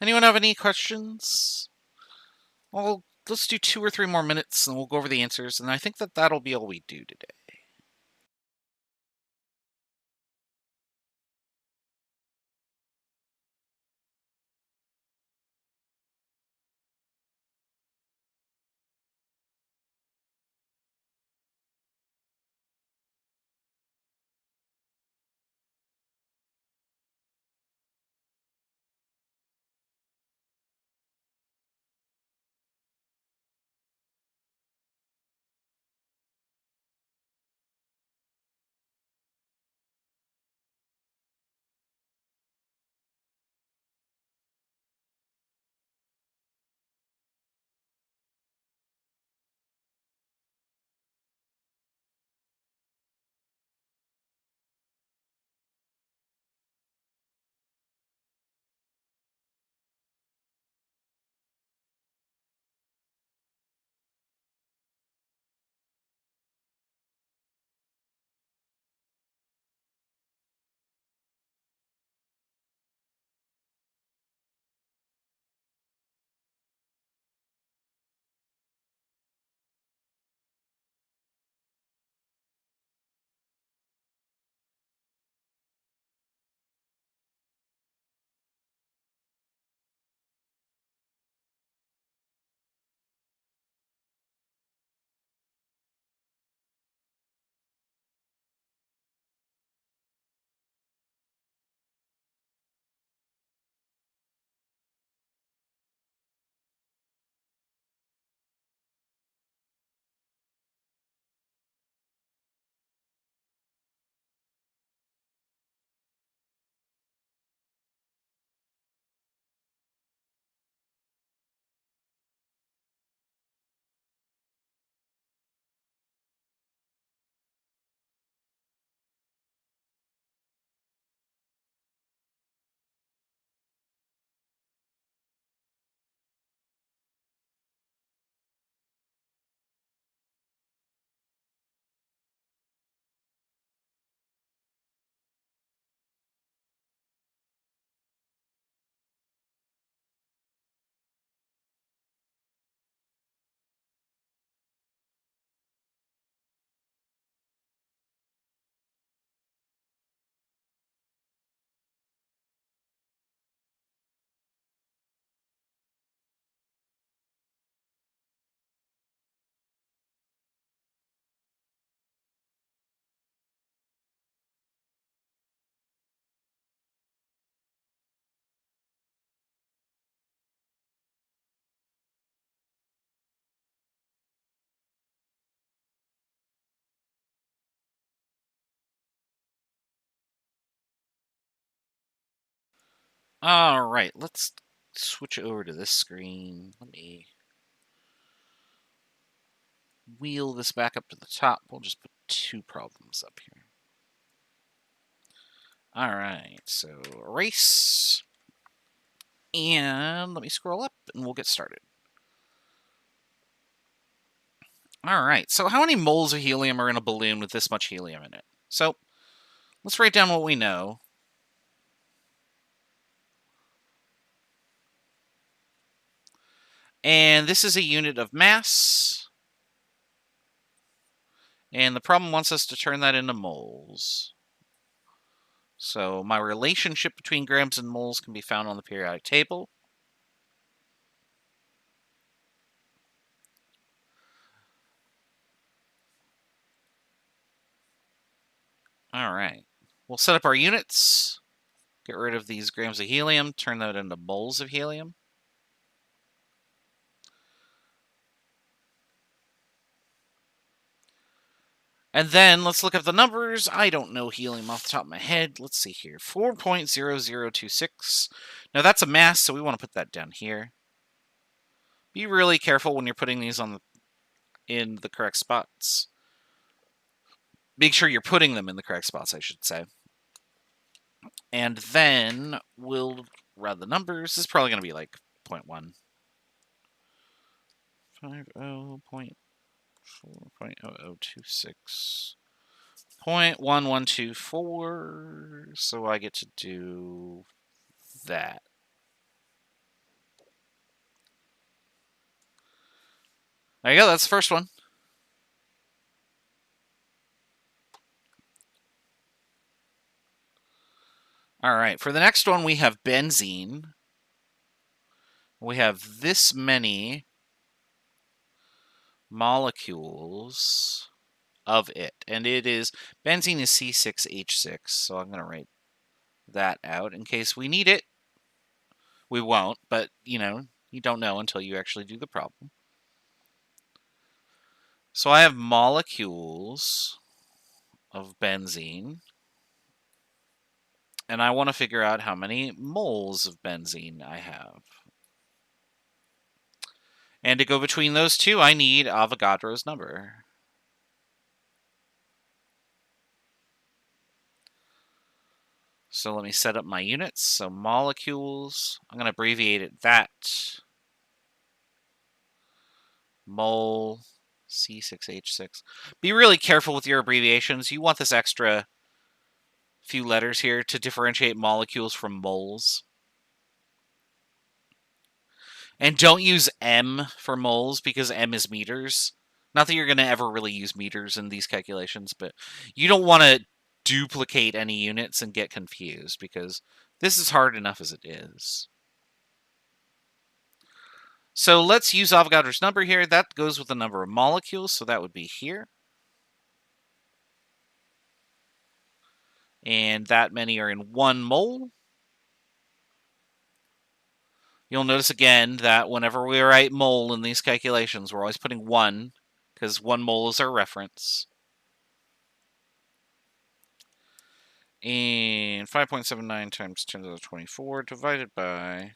Anyone have any questions? Well, let's do 2 or 3 more minutes and we'll go over the answers, and I think that that'll be all we do today. All right, let's switch over to this screen. Let me wheel this back up to the top. We'll just put 2 problems up here. All right, so erase. And let me scroll up and we'll get started. All right, so how many moles of helium are in a balloon with this much helium in it? So let's write down what we know. And this is a unit of mass. And the problem wants us to turn that into moles. So my relationship between grams and moles can be found on the periodic table. All right. We'll set up our units, get rid of these grams of helium, turn that into moles of helium. And then let's look up the numbers. I don't know helium off the top of my head. Let's see here. 4.0026. Now that's a mass, so we want to put that down here. Be really careful when you're putting these in the correct spots. Make sure you're putting them in the correct spots, I should say. And then we'll round the numbers. This is probably going to be like 0.1. 50.4.0026. 0.1124. So I get to do that. There you go. That's the first one. All right. For the next one, we have benzene. We have this many molecules of it. And it is, benzene is C6H6. So I'm going to write that out in case we need it. We won't, but, you don't know until you actually do the problem. So I have molecules of benzene. And I want to figure out how many moles of benzene I have. And to go between those two, I need Avogadro's number. So let me set up my units. So molecules, I'm going to abbreviate it that. Mole, C6H6. Be really careful with your abbreviations. You want this extra few letters here to differentiate molecules from moles. And don't use M for moles because M is meters. Not that you're going to ever really use meters in these calculations, but you don't want to duplicate any units and get confused because this is hard enough as it is. So let's use Avogadro's number here. That goes with the number of molecules, so that would be here. And that many are in 1 mole. You'll notice again that whenever we write mole in these calculations, we're always putting 1, because 1 mole is our reference. And 5.79 times 10 to the 24 divided by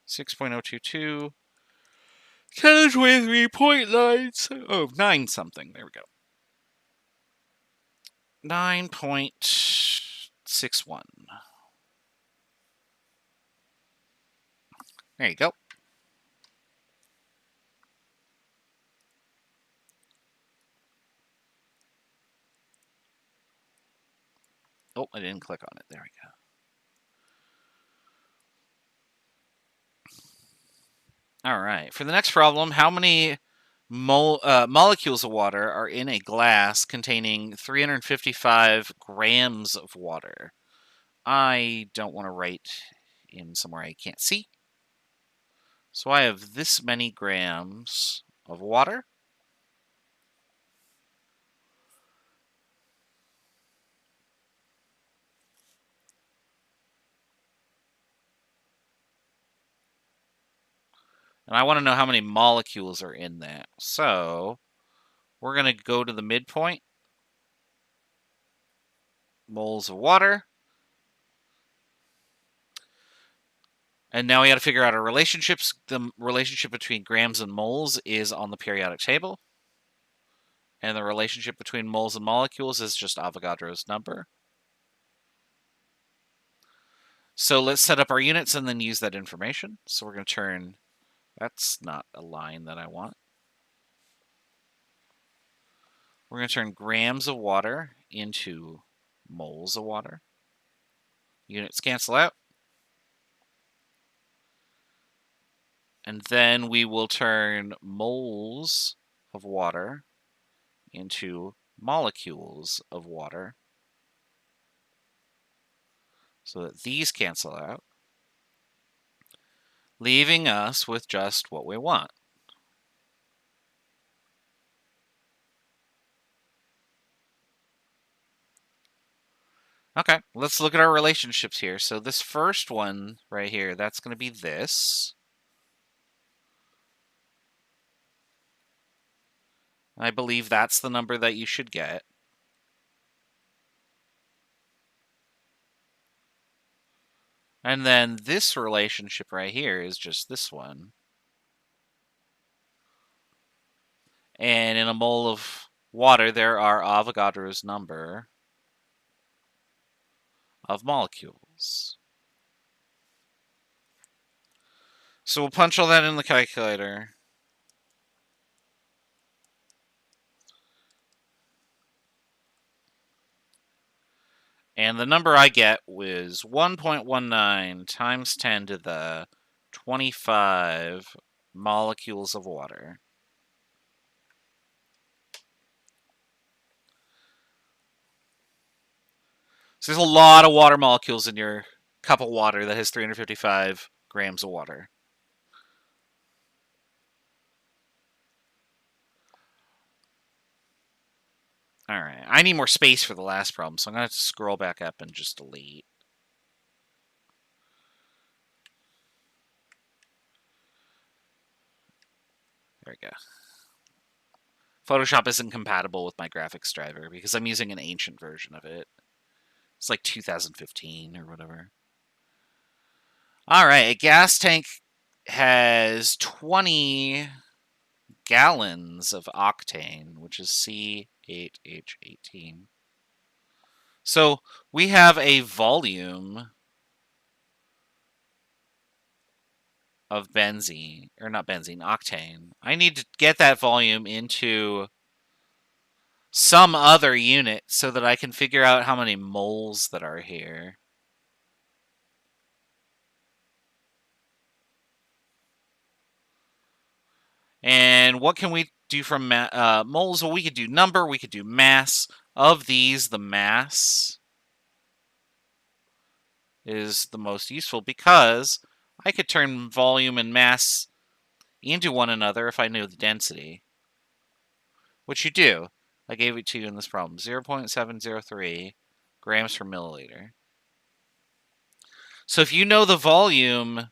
6.022 times 23.9. Oh, 9 something. There we go. 9.61. There you go. Oh, I didn't click on it. There we go. All right. For the next problem, how many molecules of water are in a glass containing 355 grams of water? I don't want to write in somewhere I can't see. So I have this many grams of water. And I want to know how many molecules are in that. So we're going to go to the midpoint. Moles of water. And now we got to figure out our relationships. The relationship between grams and moles is on the periodic table. And the relationship between moles and molecules is just Avogadro's number. So let's set up our units and then use that information. So we're going to turn, that's not a line that I want. We're going to turn grams of water into moles of water. Units cancel out. And then we will turn moles of water into molecules of water so that these cancel out, leaving us with just what we want. Okay, let's look at our relationships here. So this first one right here, that's going to be this. I believe that's the number that you should get. And then this relationship right here is just this one. And in a mole of water, there are Avogadro's number of molecules. So we'll punch all that in the calculator. And the number I get was 1.19 times 10 to the 25 molecules of water. So there's a lot of water molecules in your cup of water that has 355 grams of water. All right. I need more space for the last problem, so I'm going to have to scroll back up and just delete. There we go. Photoshop isn't compatible with my graphics driver because I'm using an ancient version of it. It's like 2015 or whatever. All right, a gas tank has 20 gallons of octane, which is C8H18. So we have a volume of benzene, or not benzene, octane. I need to get that volume into some other unit so that I can figure out how many moles that are here. And what can we do from moles? Well, we could do number, we could do mass. Of these, the mass is the most useful because I could turn volume and mass into one another if I knew the density. Which you do. I gave it to you in this problem. 0.703 grams per milliliter. So if you know the volume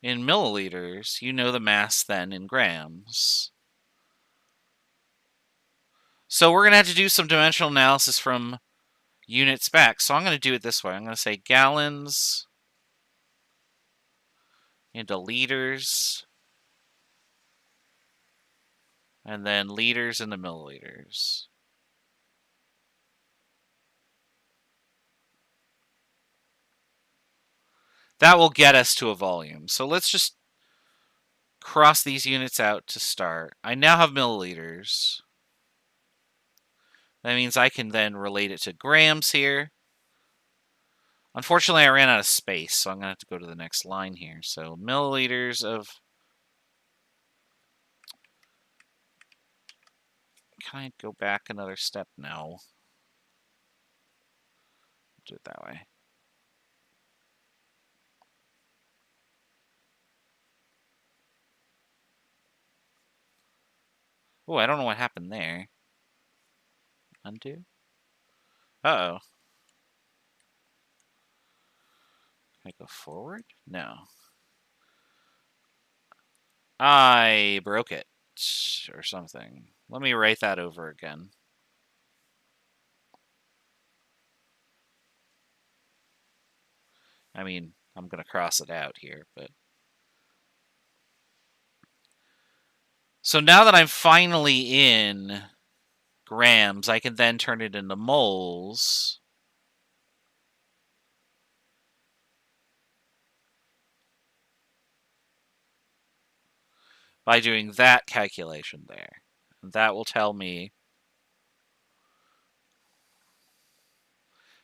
in milliliters, you know the mass then in grams. So we're going to have to do some dimensional analysis from units back. So I'm going to do it this way. I'm going to say gallons into liters, and then liters into milliliters. That will get us to a volume. So let's just cross these units out to start. I now have milliliters. That means I can then relate it to grams here. Unfortunately, I ran out of space, so I'm going to have to go to the next line here. So milliliters of... Can I go back another step? No. Do it that way. Oh, I don't know what happened there. Undo? Uh-oh. Can I go forward? No. I broke it. Or something. Let me write that over again. I mean, I'm going to cross it out here, but... So now that I'm finally in grams, I can then turn it into moles. By doing that calculation there. And that will tell me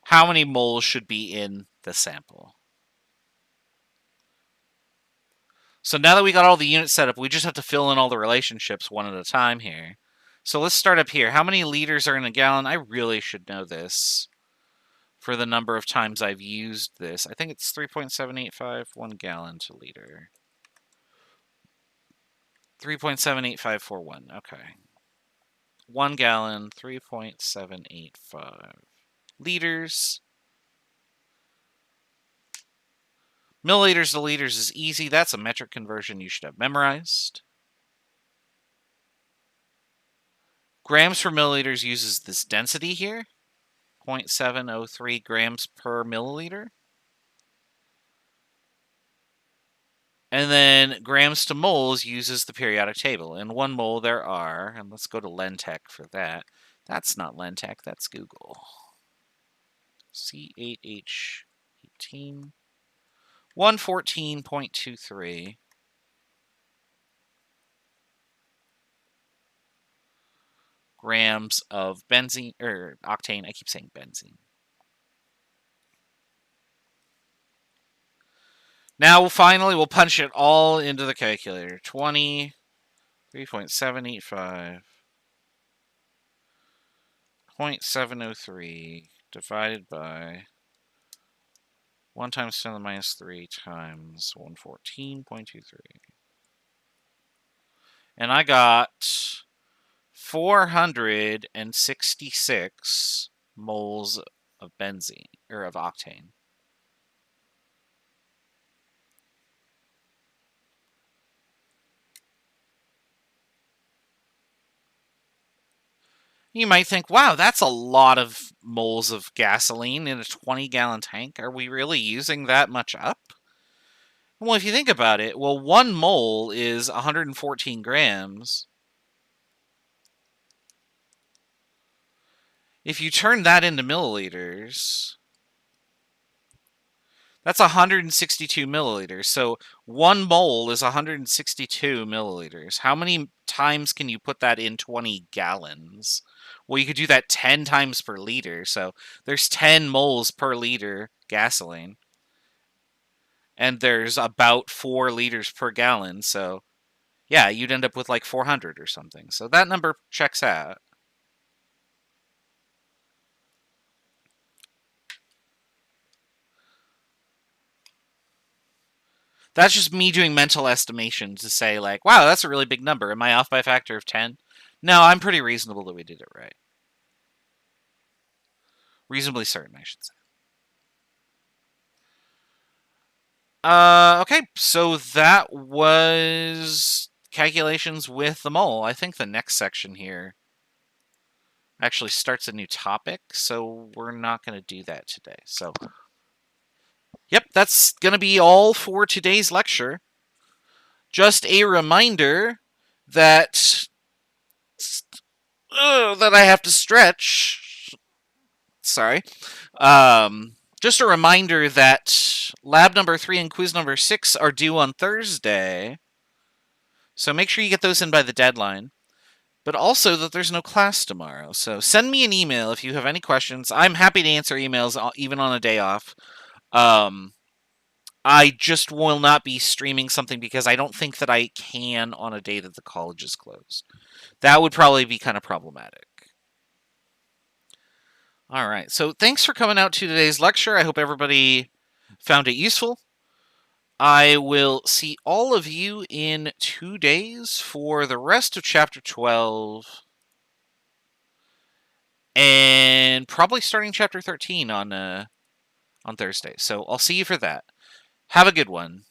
how many moles should be in the sample. So now that we got all the units set up, we just have to fill in all the relationships one at a time here. So let's start up here. How many liters are in a gallon? I really should know this for the number of times I've used this. I think it's 3.785, 1 gallon to liter. 3.78541, okay. 1 gallon, 3.785 liters. Milliliters to liters is easy. That's a metric conversion you should have memorized. Grams per milliliters uses this density here, 0.703 grams per milliliter. And then grams to moles uses the periodic table. In 1 mole there are, and let's go to Lentech for that. That's not Lentech, that's Google. C8H18. 114.23 grams of benzene, or octane. I keep saying benzene. Now, finally, we'll punch it all into the calculator. 23.785. 0.703 divided by 1 times 10 to the minus 3 times 114.23. And I got 466 moles of benzene, or of octane. You might think, wow, that's a lot of moles of gasoline in a 20-gallon tank. Are we really using that much up? Well, if you think about it, well, 1 mole is 114 grams. If you turn that into milliliters, that's 162 milliliters. So 1 mole is 162 milliliters. How many times can you put that in 20 gallons? Well, you could do that 10 times per liter. So there's 10 moles per liter gasoline. And there's about 4 liters per gallon. So yeah, you'd end up with like 400 or something. So that number checks out. That's just me doing mental estimations to say, like, wow, that's a really big number. Am I off by a factor of 10? No, I'm pretty reasonable that we did it right. Reasonably certain, I should say. Okay, so that was calculations with the mole. I think the next section here actually starts a new topic, so we're not going to do that today. So, yep, that's going to be all for today's lecture. Just a reminder that that I have to stretch. Sorry. Just a reminder that lab number 3 and quiz number 6 are due on Thursday. So make sure you get those in by the deadline. But also that there's no class tomorrow. So send me an email if you have any questions. I'm happy to answer emails even on a day off. I just will not be streaming something because I don't think that I can on a day that the college is closed. That would probably be kind of problematic. All right. So thanks for coming out to today's lecture. I hope everybody found it useful. I will see all of you in 2 days for the rest of Chapter 12. And probably starting Chapter 13 on Thursday. So I'll see you for that. Have a good one.